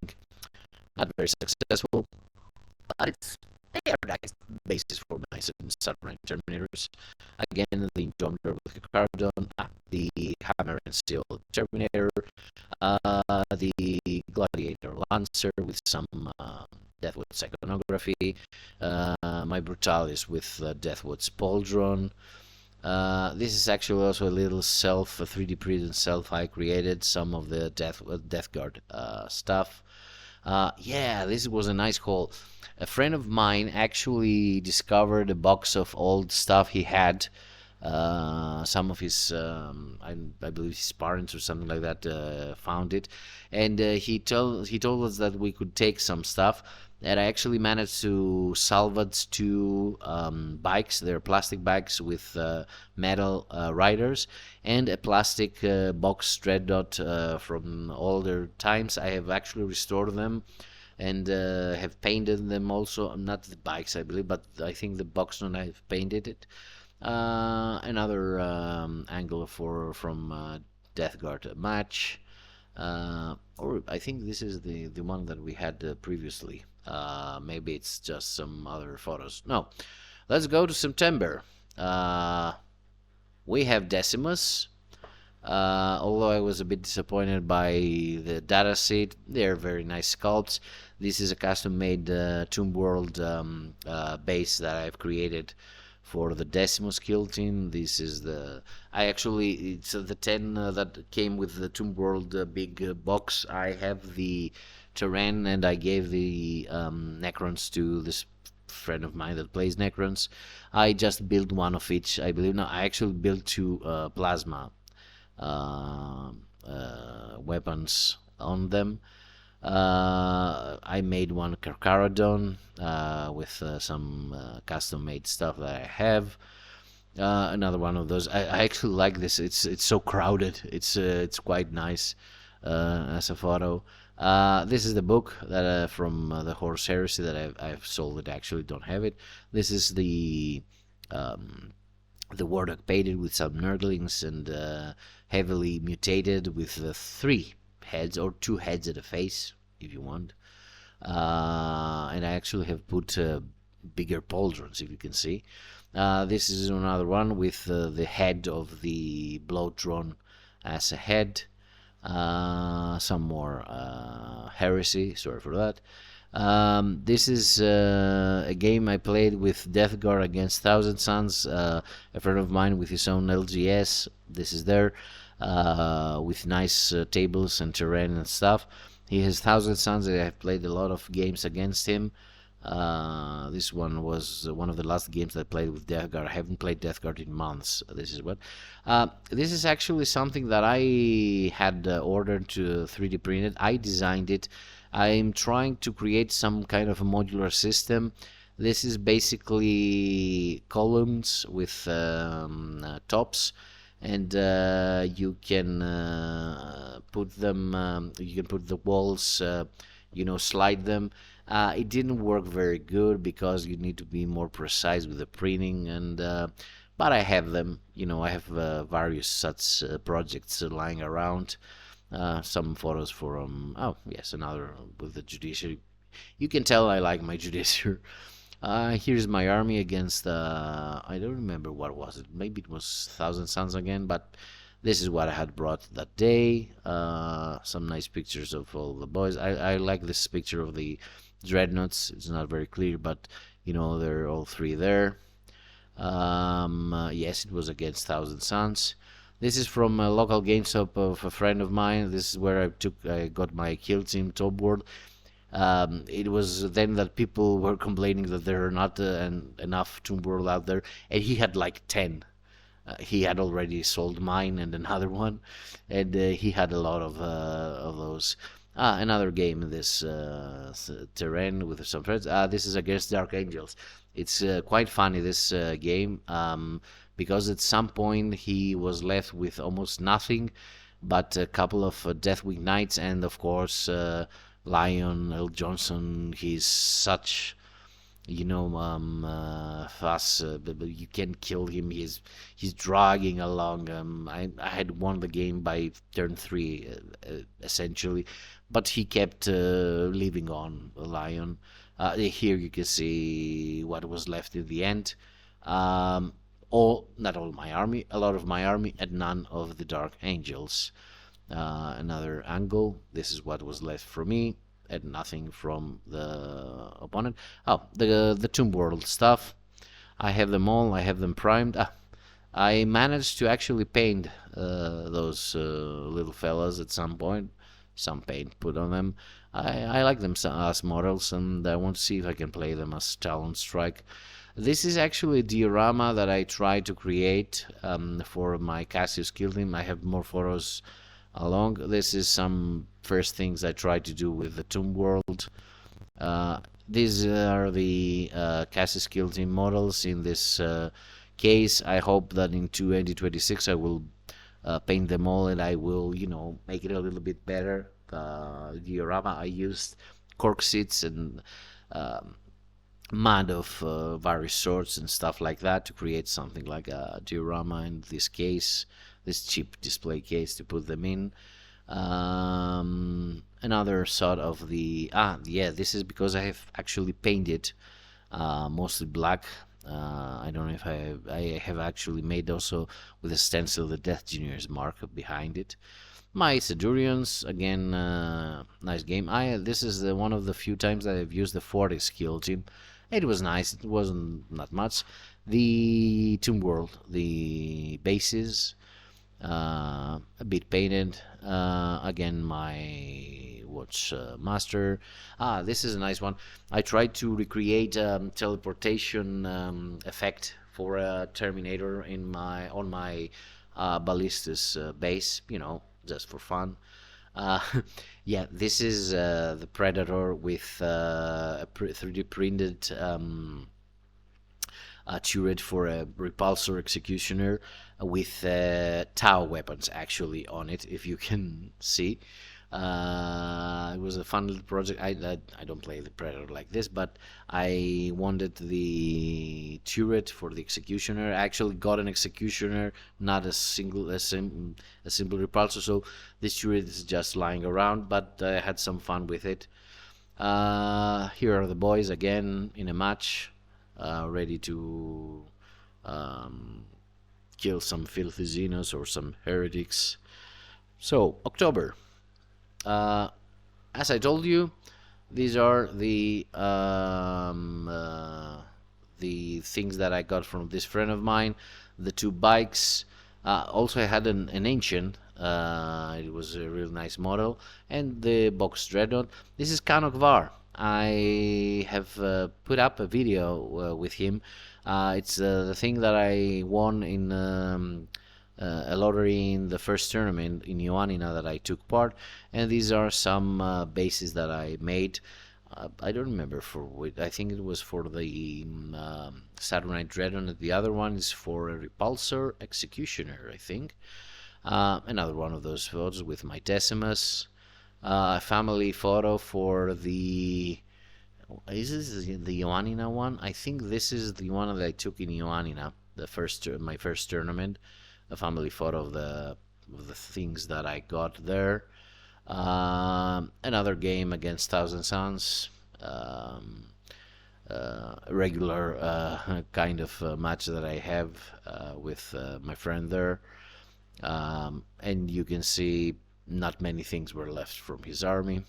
Not very successful, but they are nice basis for nice and Saturn Terminators. Again, the Indomitor with Cardon, the Hammer and Steel Terminator, the Gladiator Lancer with some Deathwatch iconography, my Brutalis with Deathwatch Pauldron. This is actually also a little 3D printed self I created, some of the Death Guard stuff. Yeah, this was a nice haul. A friend of mine actually discovered a box of old stuff he had. Some of his, I believe his parents or something like that found it, and he told us that we could take some stuff. And I actually managed to salvage two bikes. They're plastic bikes with metal riders, and a plastic box dreadnought from older times. I have actually restored them and have painted them also. Not the bikes, I believe, but I think the box one I have painted it. Another angle from Death Guard match. Or I think this is the one that we had previously. Maybe it's just some other photos. No, let's go to September. We have Decimus. Although I was a bit disappointed by the data sheet, they're very nice sculpts. This is a custom-made Tomb World base that I've created for the Decimus kill team. This is it's the 10 that came with the Tomb World big box. I have the terrain, and I gave the Necrons to this friend of mine that plays Necrons. I just built one of each, I believe. No, I actually built two plasma weapons on them. I made one Carcharodon with some custom-made stuff that I have. Another one of those. I actually like this. It's so crowded. It's quite nice as a photo. This is the book that from the Horse Heresy that I've sold it. Actually, don't have it. This is the Warlock painted with some nerdlings and heavily mutated with 3 heads or 2 heads at a face, if you want. And I actually have put bigger pauldrons, if you can see. This is another one with the head of the Bloodtron as a head. Some more heresy, sorry for that. This is a game I played with Death Guard against Thousand Suns, a friend of mine with his own LGS. This is there, with nice tables and terrain and stuff. He has Thousand Suns. I have played a lot of games against him. This one was one of the last games that I played with Death Guard. I haven't played Death Guard in months. This is actually something that I had ordered to 3D printed. I designed it. I'm trying to create some kind of a modular system. This is basically columns with tops, and you can put them. You can put the walls. Slide them. It didn't work very good because you need to be more precise with the printing, and but I have them. I have various such projects lying around. Some photos from oh yes, another with the judiciary. You can tell I like my judiciary. Here's my army against I don't remember what was it. Maybe it was Thousand Suns again, but this is what I had brought that day. Some nice pictures of all the boys. I like this picture of the dreadnoughts. It's not very clear, but they're all three there. Yes, it was against Thousand Suns. This is from a local game shop of a friend of mine. This is where I got my kill team top board. It was then that people were complaining that there are not enough Tomb World out there, and he had like 10. He had already sold mine and another one, and he had a lot of those. Another game in this terrain with some friends. This is against Dark Angels. It's quite funny, this game, because at some point he was left with almost nothing but a couple of Deathwing Knights, and of course Lion L. Johnson. He's such fast, but you can kill him. He's dragging along. I had won the game by turn 3 essentially, but he kept living on, the Lion. Here you can see what was left in the end. Not all my army, a lot of my army, and none of the Dark Angels. Another angle. This is what was left for me, and nothing from the opponent. Oh, the Tomb World stuff. I have them all. I have them primed. I managed to actually paint those little fellas at some point. Some paint put on them. I like them as models, and I want to see if I can play them as Talon Strike. This is actually a diorama that I tried to create for my Cassius skill team. I have more photos along. This is some first things I tried to do with the Tomb World. These are the Cassius skill team models in this case. I hope that in 2026 I will paint them all, and I will, make it a little bit better. The diorama, I used cork seats and mud of various sorts and stuff like that to create something like a diorama in this case, this cheap display case to put them in. Another sort of the this is because I have actually painted mostly black. I don't know if I have actually made also with a stencil the Deathgineers mark behind it. My Sedurians, again, nice game. This is one of the few times that I've used the 40 skill team. It was nice. It wasn't not much. The Tomb World, the bases, a bit painted. Again, my watch master. This is a nice one. I tried to recreate teleportation effect for a Terminator on my ballistas base. Just for fun. Yeah, this is the Predator with a 3D printed turret for a repulsor executioner with Tau weapons actually on it, if you can see. It was a fun little project. I don't play the Predator like this, but I wanted the turret for the executioner. I actually got an executioner, not a simple repulsor, so this turret is just lying around, but I had some fun with it. Here are the boys again in a match, ready to kill some filthy Xenos or some heretics. So, October. As I told you, these are the things that I got from this friend of mine. The 2 bikes. Also, I had an ancient. It was a real nice model, and the box dreadnought. This is Kanok Var. I have put up a video with him. It's the thing that I won in a lottery in the first tournament in Ioannina that I took part, and these are some bases that I made. I don't remember for which. I think it was for the Saturnite Dreadnought. The other one is for a Repulsor Executioner, I think. Another one of those photos with my Decimus. A family photo for the. Is this the Ioannina one? I think this is the one that I took in Ioannina, my first tournament. A family photo of the things that I got there. Another game against Thousand Suns. Regular kind of match that I have with my friend there. And you can see not many things were left from his army.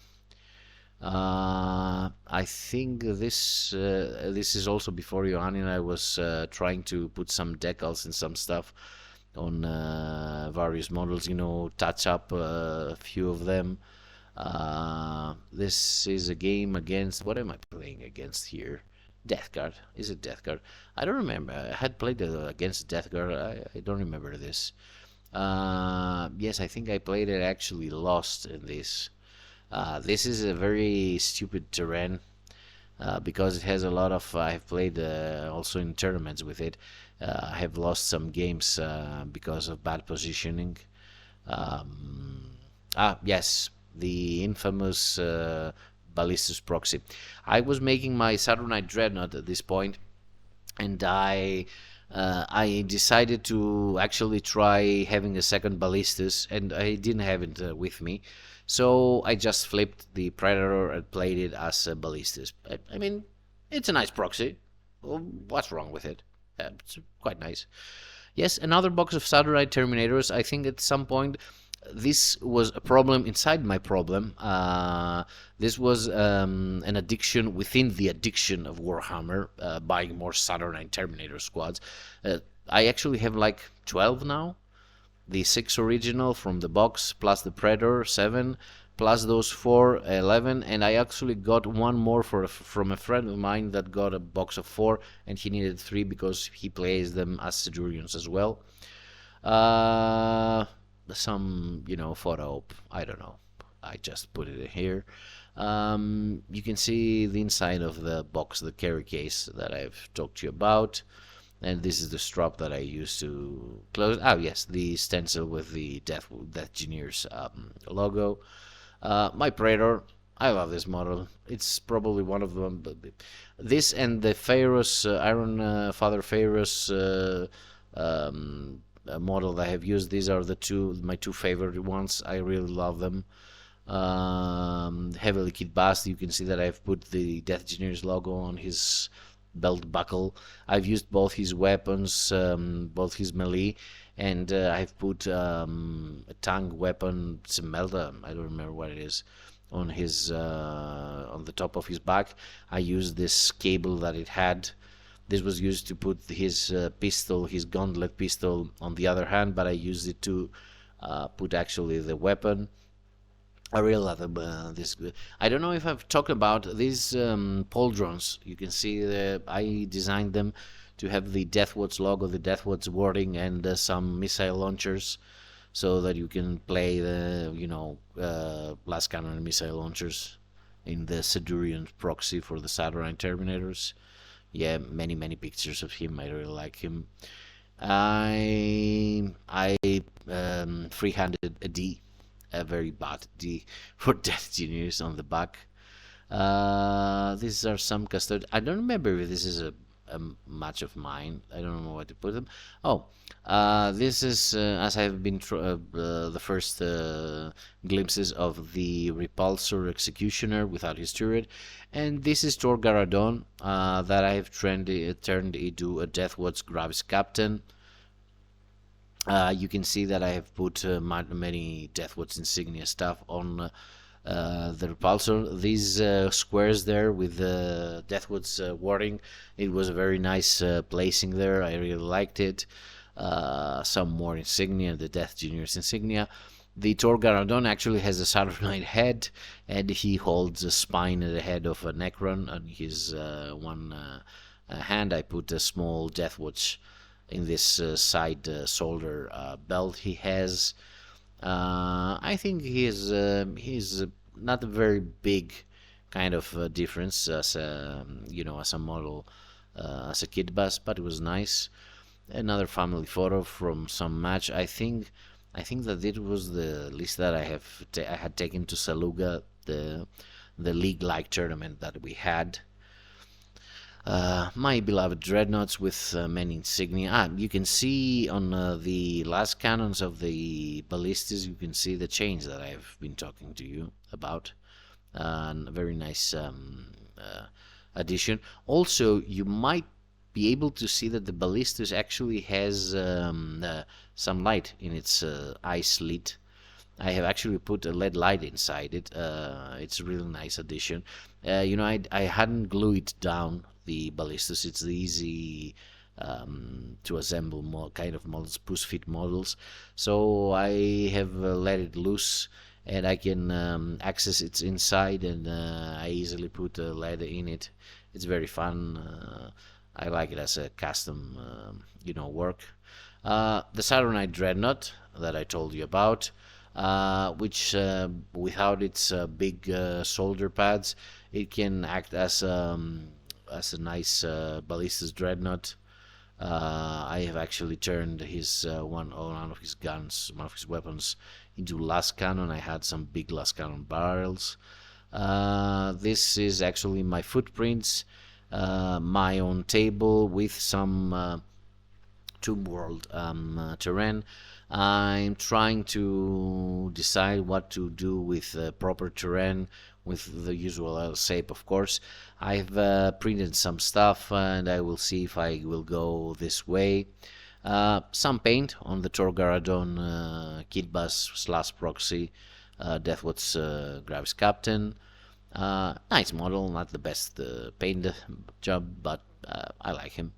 I think this is also before Johann and I was trying to put some decals and some stuff on various models, touch up a few of them. This is a game against, what am I playing against here? Death Guard. Is it Death Guard? I don't remember. I had played against Death Guard. I don't remember this. Yes, I think I played it, actually lost in this. This is a very stupid terrain because it has a lot of. I've played also in tournaments with it. I have lost some games because of bad positioning. Yes, the infamous Ballistus proxy. I was making my Saturnite Dreadnought at this point, and I decided to actually try having a second Ballistus, and I didn't have it with me. So I just flipped the Predator and played it as a Ballistus. I mean, it's a nice proxy. Well, what's wrong with it? It's quite nice. Yes, another box of Saturnite Terminators. I think at some point this was a problem inside my problem. This was an addiction within the addiction of Warhammer, buying more Saturnite Terminator squads. I actually have like 12 now. The 6 original from the box, plus the Predator, 7, plus those 4, 11, and I actually got one more from a friend of mine that got a box of 4, and he needed 3 because he plays them as Centurions as well. Some, photo, I don't know. I just put it in here. You can see the inside of the box, the carry case that I've talked to you about. And this is the strap that I used to close. Oh, yes, the stencil with the Deathgineers logo. My Predator, I love this model. It's probably one of them. But this and the Pharaoh's, Iron Father Pharaoh's model that I have used. These are my two favorite ones. I really love them. Heavily kit bast. You can see that I've put the Deathgineers logo on his belt buckle. I've used both his weapons, both his melee, and I've put a tank weapon, it's a melta, I don't remember what it is, on his on the top of his back. I used this cable that it had. This was used to put his pistol, his gauntlet pistol, on the other hand, but I used it to put actually the weapon. I really love this. I don't know if I've talked about these pauldrons. You can see I designed them to have the Deathwatch logo, the Deathwatch wording, and some missile launchers, so that you can play the blast cannon and missile launchers in the Centurion proxy for the Saturnite Terminators. Yeah, many pictures of him. I really like him. I free-handed a D. A very bad D for Deathgineers on the back. These are some custard. I don't remember if this is a match of mine. I don't know where to put them. Oh, this is as I've been the first glimpses of the Repulsor Executioner without his turret, and this is Tor Garadon that I have turned into a Deathwatch Gravis Captain. You can see that I have put many Deathwatch insignia stuff on the Repulsor. These squares there with the Deathwatch wording, it was a very nice placing there. I really liked it. Some more insignia, the Deathgineers insignia. The Torgaradon actually has a Saturnine head, and he holds a spine and the head of a Necron on his one hand. I put a small Deathwatch in this side shoulder belt he has. I think he's not a very big kind of difference as a as a model as a kit bus, but it was nice. Another family photo from some match. I think that it was the list that I had taken to Saluga, the league-like tournament that we had. My beloved dreadnoughts with many insignia. You can see on the last cannons of the ballistas, you can see the change that I've been talking to you about. A very nice addition. Also, you might be able to see that the ballistas actually has some light in its eye slit. I have actually put a LED light inside it. It's a really nice addition. I hadn't glued it down, the ballistas. It's easy to assemble more kind of models, push fit models. So I have let it loose, and I can access its inside, and I easily put a LED in it. It's very fun. I like it as a custom, work. The Saturnite Dreadnought that I told you about, which without its big shoulder pads, it can act as a nice ballistas dreadnought. I have actually turned his one of his guns, one of his weapons, into last cannon. I had some big last cannon barrels. This is actually my footprints, my own table with some Tomb World terrain. I'm trying to decide what to do with proper terrain, with the usual shape, of course. I've printed some stuff, and I will see if I will go this way. Some paint on the Torgaradon kit bus / proxy, Deathwatch Gravis Captain. Nice model, not the best paint job, but I like him.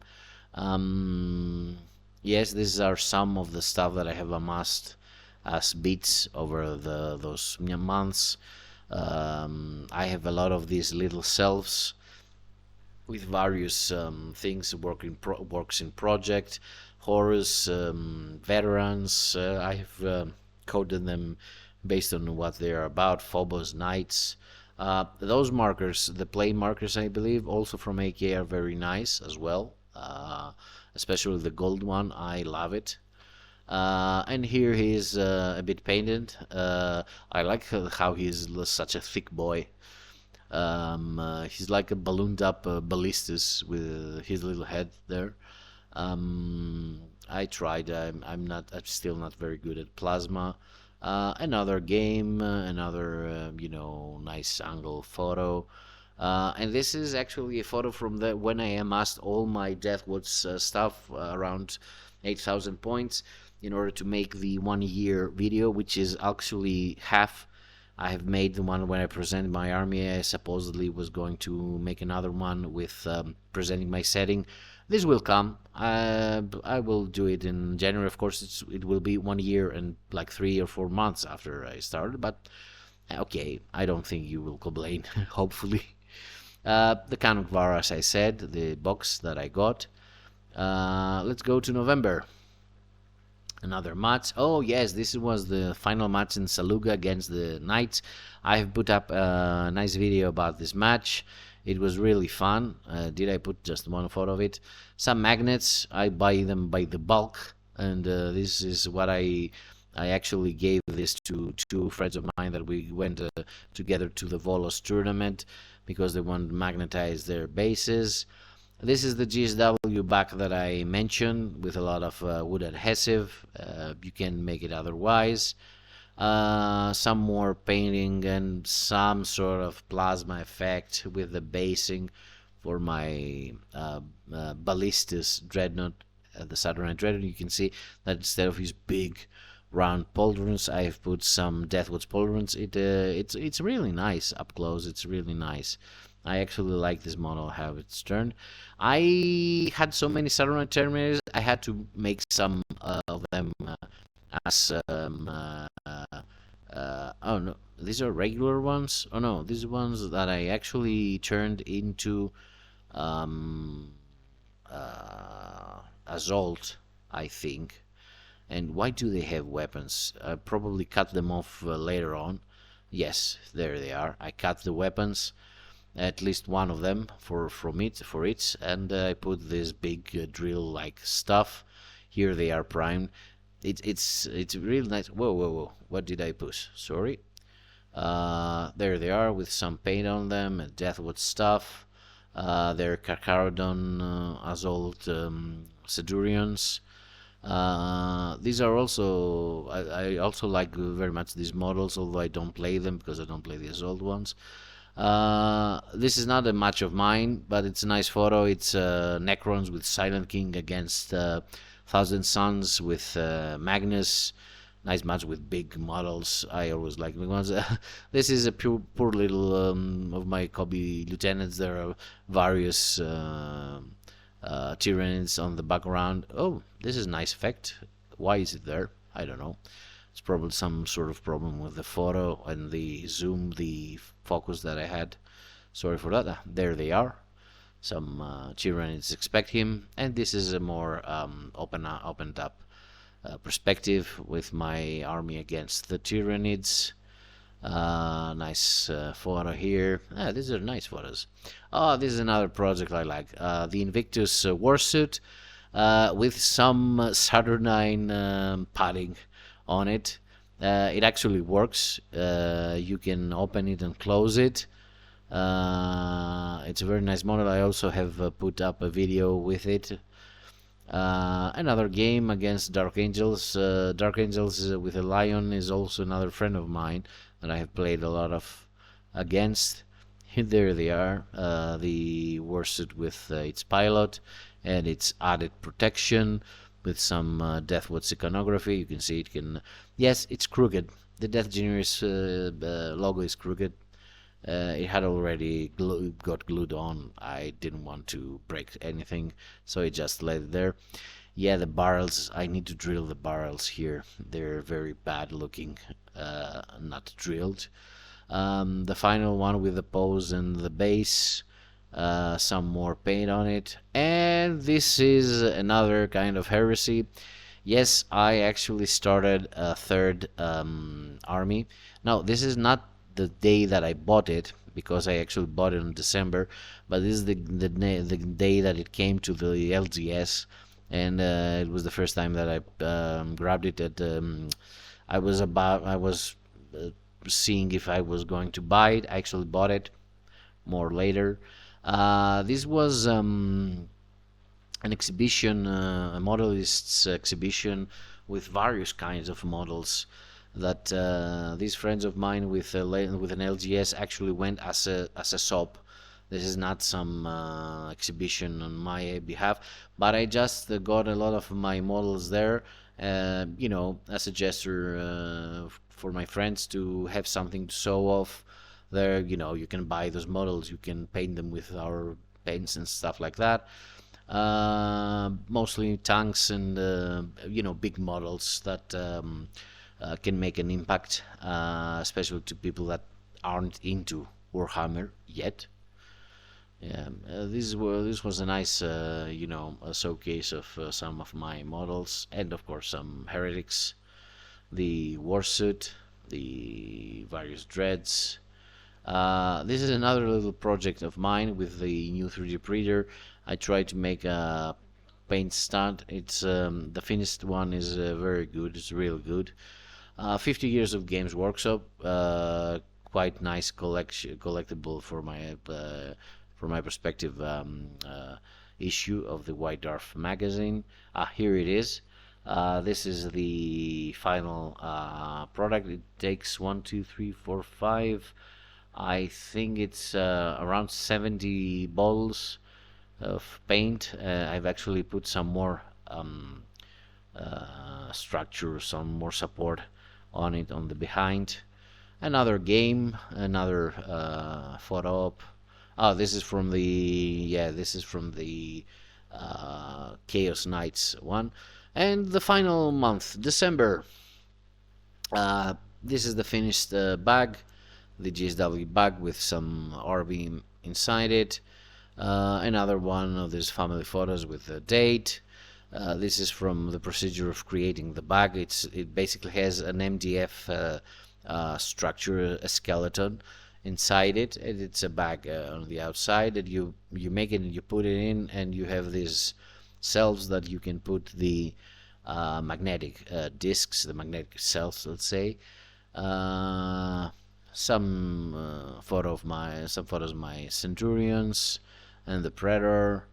Yes, these are some of the stuff that I have amassed as bits over those months. I have a lot of these little shelves with various things works in project, horrors, veterans. I have coded them based on what they are about. Phobos Knights. Those markers, the play markers, I believe, also from AK, are very nice as well. Especially the gold one, I love it. And here he is a bit painted. I like how he's such a thick boy. He's like a ballooned up ballistas with his little head there. I tried. I'm still not very good at plasma. Another game, another nice angle photo. And this is actually a photo from when I amassed all my Deathwatch stuff, around 8,000 points, in order to make the 1 year video, which is actually half. I have made the one when I presented my army. I supposedly was going to make another one with presenting my setting. This will come. I will do it in January. Of course, it will be 1 year and like 3 or 4 months after I started. But okay, I don't think you will complain. Hopefully. The Canon Var, as I said, the box that I got. Let's go to November. Another match. Oh yes, this was the final match in Saluga against the Knights. I have put up a nice video about this match. It was really fun. Did I put just one photo of it? Some magnets. I buy them by the bulk, and this is what I actually gave this to two friends of mine that we went together to the Volos tournament because they wanted to magnetize their bases. This is the GSW back that I mentioned with a lot of wood adhesive. You can make it otherwise. Some more painting and some sort of plasma effect with the basing for my ballistas dreadnought, the Saturnine dreadnought. You can see that instead of his big round pauldrons, I have put some Deathwatch pauldrons. It's really nice up close. It's really nice. I actually like this model, how it's turned. I had so many Saturnine Terminators, I had to make some of them as oh no, these are regular ones. Oh no, these ones that I actually turned into um, assault, I think. And why do they have weapons? I probably cut them off later on. Yes, there they are. I cut the weapons, at least one of them for it, and I put this big drill-like stuff. Here they are primed. It's really nice. Whoa, whoa, whoa! What did I push? Sorry. There they are with some paint on them and Deathwood stuff. They're Carcharodon Assault Sedurions. These are also I also like very much these models, although I don't play them because I don't play the Assault ones. This is not a match of mine, but it's a nice photo. It's Necrons with Silent King against Thousand Suns with Magnus. Nice match with big models. I always like big ones. This is a poor little of my Kobe lieutenants. There are various Tyranids on the background. Oh, this is a nice effect. Why is it there? I don't know. It's probably some sort of problem with the photo and the zoom, the focus that I had. Sorry for that. There they are. Some Tyranids expect him, and this is a more opened up perspective with my army against the Tyranids. Nice photo here. These are nice photos. Oh, this is another project I like. The Invictus Warsuit with some Saturnine padding on it. It actually works. You can open it and close it. It's a very nice model. I also have put up a video with it. Another game against Dark Angels. Dark Angels with a lion is also another friend of mine that I have played a lot of against. There they are, the Warsuit with its pilot and its added protection with some Deathwood's iconography. You can see it can. Yes, it's crooked. The Deathgineers logo is crooked. It had already got glued on. I didn't want to break anything, so I just let it there. Yeah, the barrels, I need to drill the barrels here. They're very bad looking, not drilled. The final one with the pose and the base, some more paint on it. And this is another kind of heresy. Yes, I actually started a third army. Now, this is not the day that I bought it, because I actually bought it in December, but this is the day that it came to the LGS, and it was the first time that I grabbed it. I was seeing if I was going to buy it. I actually bought it more later. This was an exhibition, a modelists exhibition with various kinds of models that these friends of mine with an LGS actually went as a SOP. This is not some exhibition on my behalf, but I just got a lot of my models there, as a gesture for my friends to have something to show off. There, you can buy those models, you can paint them with our paints and stuff like that. Mostly tanks and big models that can make an impact, especially to people that aren't into Warhammer yet. Yeah, this was a nice a showcase of some of my models, and of course some heretics, the warsuit, the various dreads. This is another little project of mine with the new 3D printer. I tried to make a paint stand. It's the finished one is very good. It's real good. 50 years of Games Workshop. Quite nice collectible for my perspective issue of the White Dwarf magazine. Here it is. This is the final product. It takes 1, 2, 3, 4, 5. I think it's around 70 bottles of paint. I've actually put some more structure, some more support on it on the behind. Another game, another photo op. Oh, this is from the Chaos Knights one, and the final month, December. Uh, this is the finished bag, the GSW bag with some RB inside it. Another one of these family photos with the date. This is from the procedure of creating the bag. It basically has an MDF structure, a skeleton inside it, and it's a bag on the outside. And you make it and you put it in, and you have these cells that you can put the magnetic discs, the magnetic cells, let's say. Uh, some photos of my Centurions and the Predator.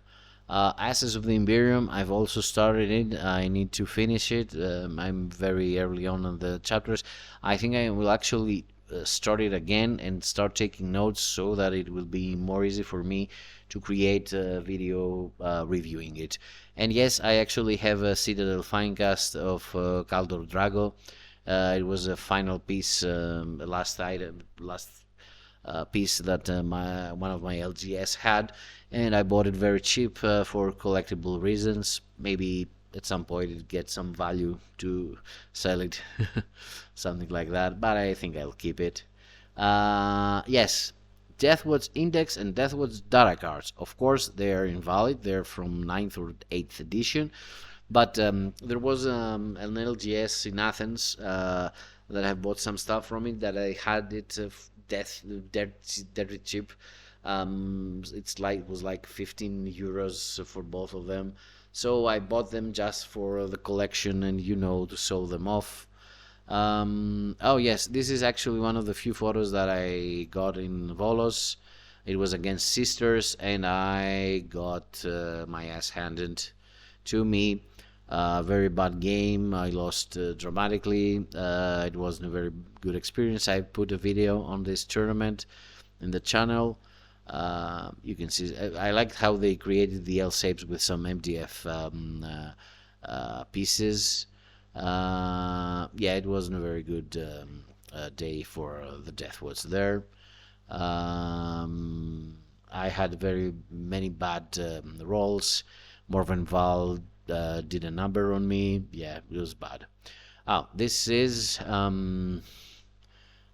Ashes of the Imperium, I've also started it. I need to finish it. I'm very early on the chapters. I think I will actually start it again and start taking notes so that it will be more easy for me to create a video reviewing it. And yes, I actually have a Citadel Finecast of Caldor Drago. It was a final piece, last piece that one of my LGS had, and I bought it very cheap for collectible reasons. Maybe at some point it gets some value to sell it, something like that. But I think I'll keep it. Yes, Deathwatch Index and Deathwatch data cards. Of course, they are invalid. They're from 9th or 8th edition. But there was an LGS in Athens that I bought some stuff from it that I had it dead cheap. It was like 15 euros for both of them. So I bought them just for the collection and to show them off. Oh yes, this is actually one of the few photos that I got in Volos. It was against Sisters, and I got my ass handed to me. Very bad game. I lost dramatically. It wasn't a very good experience. I put a video on this tournament in the channel. You can see I liked how they created the L shapes with some MDF pieces. Yeah, it wasn't a very good day for the Deathwoods there. I had very many bad rolls. Morven Val did a number on me. Yeah, it was bad. Oh, this is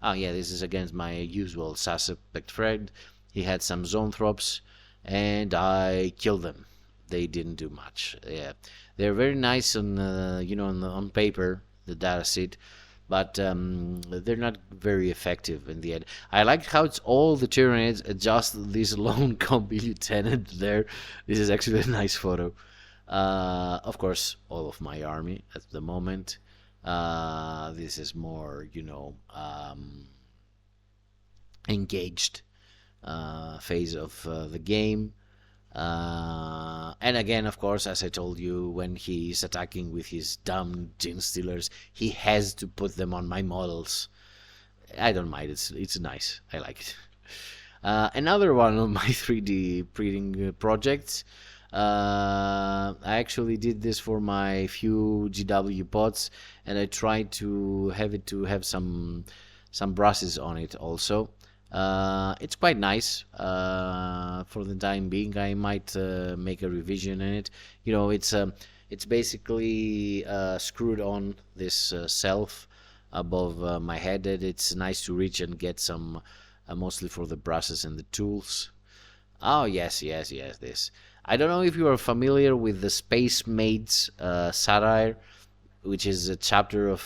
this is against my usual suspect friend. He had some zoanthropes, and I killed them. They didn't do much. Yeah, they're very nice on on paper, the data sheet, but they're not very effective in the end. I like how it's all the Tyranids, just this lone combi lieutenant there. This is actually a nice photo. Of course, all of my army at the moment. This is more, engaged phase of the game. And again, of course, as I told you, when he's attacking with his dumb gene stealers, he has to put them on my models. I don't mind. It's nice. I like it. Another one of my 3D printing projects. I actually did this for my few GW pods, and I tried to have some brushes on it also. It's quite nice. For the time being, I might make a revision in it. It's basically screwed on this shelf above my head, and it's nice to reach and get some, mostly for the brushes and the tools. Oh yes, yes, yes. This. I don't know if you are familiar with the Space Maids satire, which is a chapter of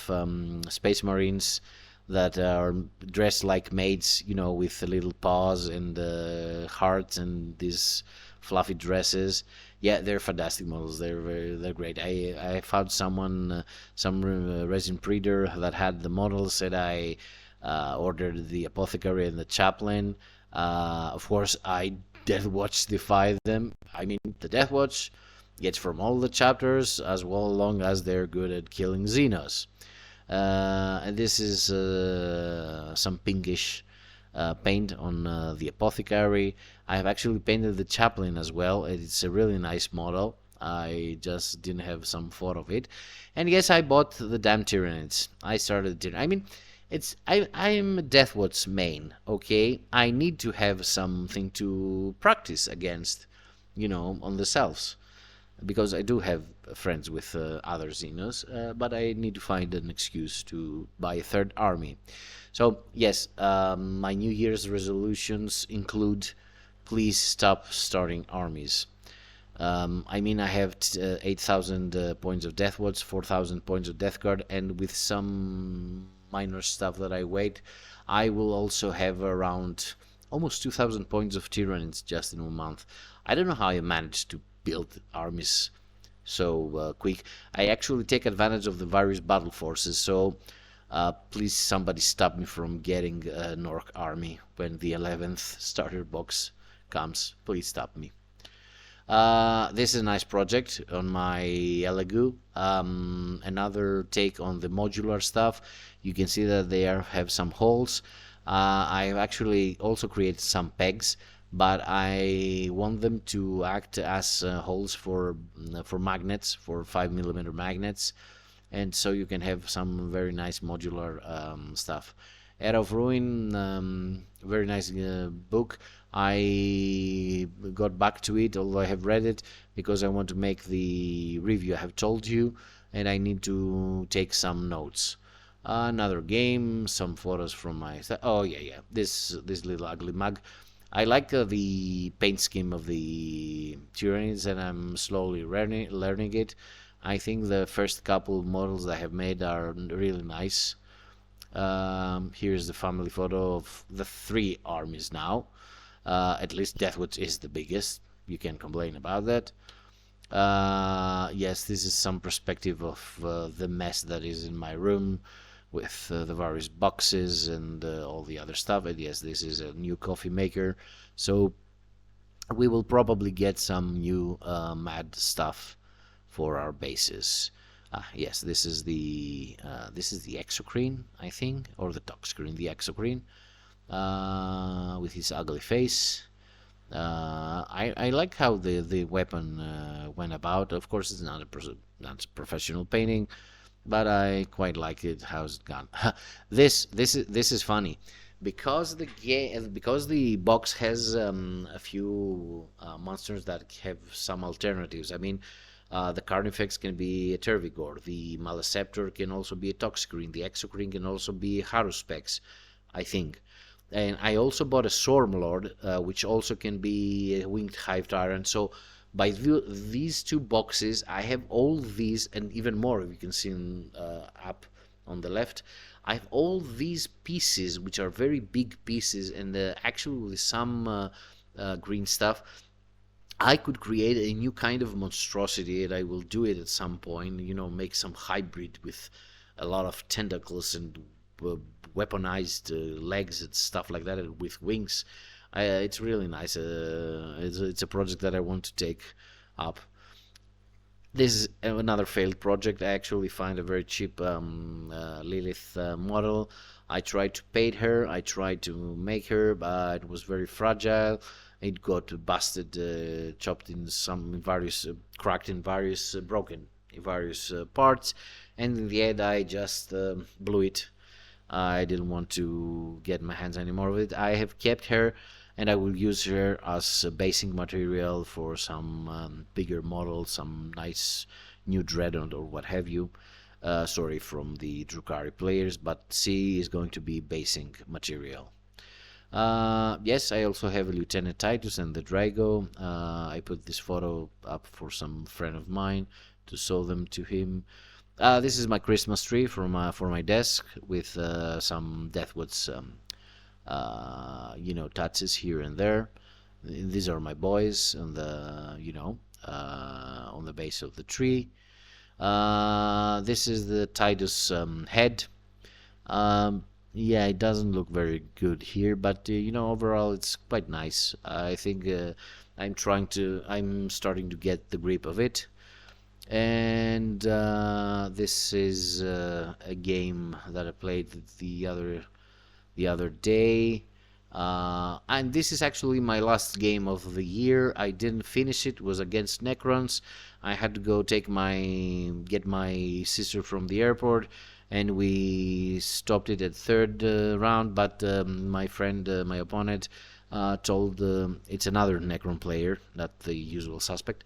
Space Marines that are dressed like maids, with the little paws and the hearts and these fluffy dresses. Yeah, they're fantastic models. They're great. I found some resin breeder that had the models, and I ordered the apothecary and the chaplain. Of course, I Deathwatch defy them. I mean, the Deathwatch gets from all the chapters as well, long as they're good at killing Xenos. And this is some pinkish paint on the apothecary. I have actually painted the chaplain as well. It's a really nice model. I just didn't have some thought of it. And yes, I bought the damn Tyranids. I started I mean, I'm a Deathwatch main, okay? I need to have something to practice against, on the selves. because I do have friends with other Xenos, but I need to find an excuse to buy a third army. So yes, my New Year's resolutions include: please stop starting armies. I mean, I have 8,000 points of Death Watch, 4,000 points of Death Guard, and with some minor stuff that I wait, I will also have around almost 2,000 points of Tyranids just in 1 month. I don't know how I managed to build armies so quick. I actually take advantage of the various battle forces, so please somebody stop me from getting an Orc army when the 11th starter box comes. Please stop me. This is a nice project on my Elegoo. Another take on the modular stuff. You can see that they have some holes. I've actually also created some pegs, but I want them to act as holes for magnets, for 5mm magnets, and so you can have some very nice modular stuff. Era of Ruin, very nice book. I got back to it, although I have read it, because I want to make the review I have told you, and I need to take some notes. Another game, some photos from my... Oh, yeah. This little ugly mug. I like the paint scheme of the Tyranids, and I'm slowly learning it. I think the first couple models I have made are really nice. Here's the family photo of the 3 armies now. At least Deathwatch is the biggest. You can't complain about that. Yes, this is some perspective of the mess that is in my room with the various boxes and all the other stuff. And yes, this is a new coffee maker. So we will probably get some new mad stuff for our bases. Yes, this is the exocrine, I think, or the toxcrine, the exocrine, with his ugly face. I like how the weapon went about. Of course, it's not a professional painting, but I quite like it how it's gone. This is funny, because the box has a few monsters that have some alternatives. I mean, the Carnifex can be a Tervigor, the Maleceptor can also be a Toxcrine, the Exocrine can also be Haruspex, I think. And I also bought a Stormlord, which also can be a Winged Hive Tyrant. So by these 2 boxes, I have all these and even more. You can see up on the left, I have all these pieces, which are very big pieces, and actually with some green stuff, I could create a new kind of monstrosity, and I will do it at some point, make some hybrid with a lot of tentacles and weaponized legs and stuff like that, and with wings. It's really nice. It's a project that I want to take up. This is another failed project. I actually find a very cheap Lilith model. I tried to paint her, I tried to make her, but it was very fragile. It got busted, chopped in various, cracked in various, broken in various parts, and in the end I just blew it. I didn't want to get my hands anymore of it. I have kept her, and I will use her as a basing material for some bigger models, some nice new Dreadnought or what have you. Sorry from the Drukhari players, but C is going to be basing material. Yes, I also have Lieutenant Titus and the Drago. I put this photo up for some friend of mine to show them to him. This is my Christmas tree for my desk with some Deathwoods, touches here and there. These are my boys on the on the base of the tree. This is the Titus head. Yeah, it doesn't look very good here, but overall it's quite nice. I think I'm starting to get the grip of it. And this is a game that I played the other day, and this is actually my last game of the year. I didn't finish it. It was against Necrons. I had to go get my sister from the airport, and we stopped it at 3rd round, but my friend, my opponent, told it's another Necron player, not the usual suspect.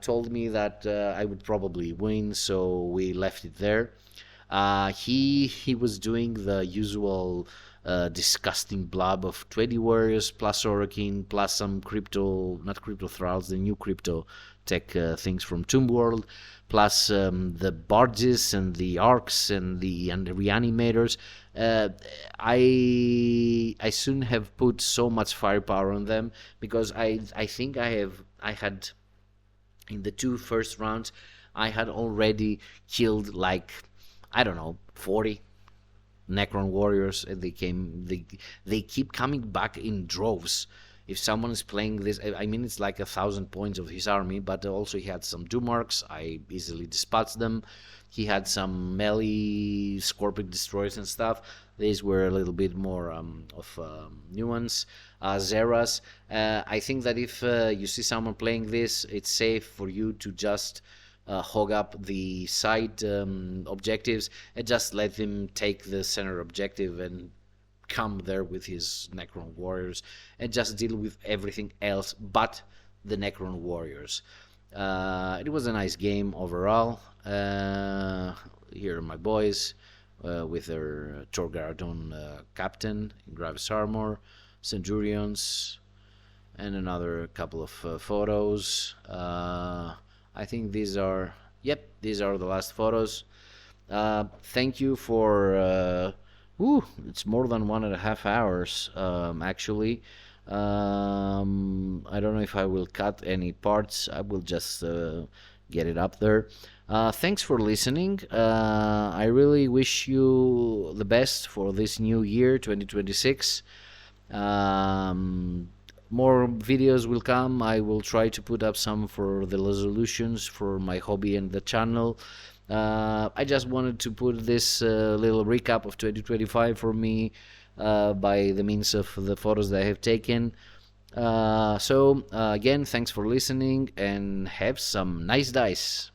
told me that I would probably win, so we left it there. He was doing the usual disgusting blob of 20 warriors plus Orokin plus some crypto, not crypto thralls, the new crypto tech things from Tomb World, plus the barges and the arcs and the reanimators. Uh, I soon have put so much firepower on them because I think I had in the two first rounds I had already killed like I don't know 40 Necron warriors. And they keep coming back in droves. If someone is playing this, I mean, it's like 1,000 points of his army, but also he had some Dumarks. I easily dispatched them. He had some melee Scorpic destroyers and stuff. These were a little bit more of nuance. Zeras. I think that if you see someone playing this, it's safe for you to just hog up the side objectives and just let him take the center objective and come there with his Necron warriors and just deal with everything else but the Necron warriors. It was a nice game overall. Here are my boys with their Torgaradon captain in Gravis armor, Centurions, and another couple of photos. I think these are the last photos. Thank you for it's more than 1.5 hours actually. I don't know if I will cut any parts. I will just get it up there. Thanks for listening. I really wish you the best for this new year 2026. More videos will come. I will try to put up some for the resolutions for my hobby and the channel. I just wanted to put this little recap of 2025 for me by the means of the photos that I have taken. Again, thanks for listening and have some nice dice.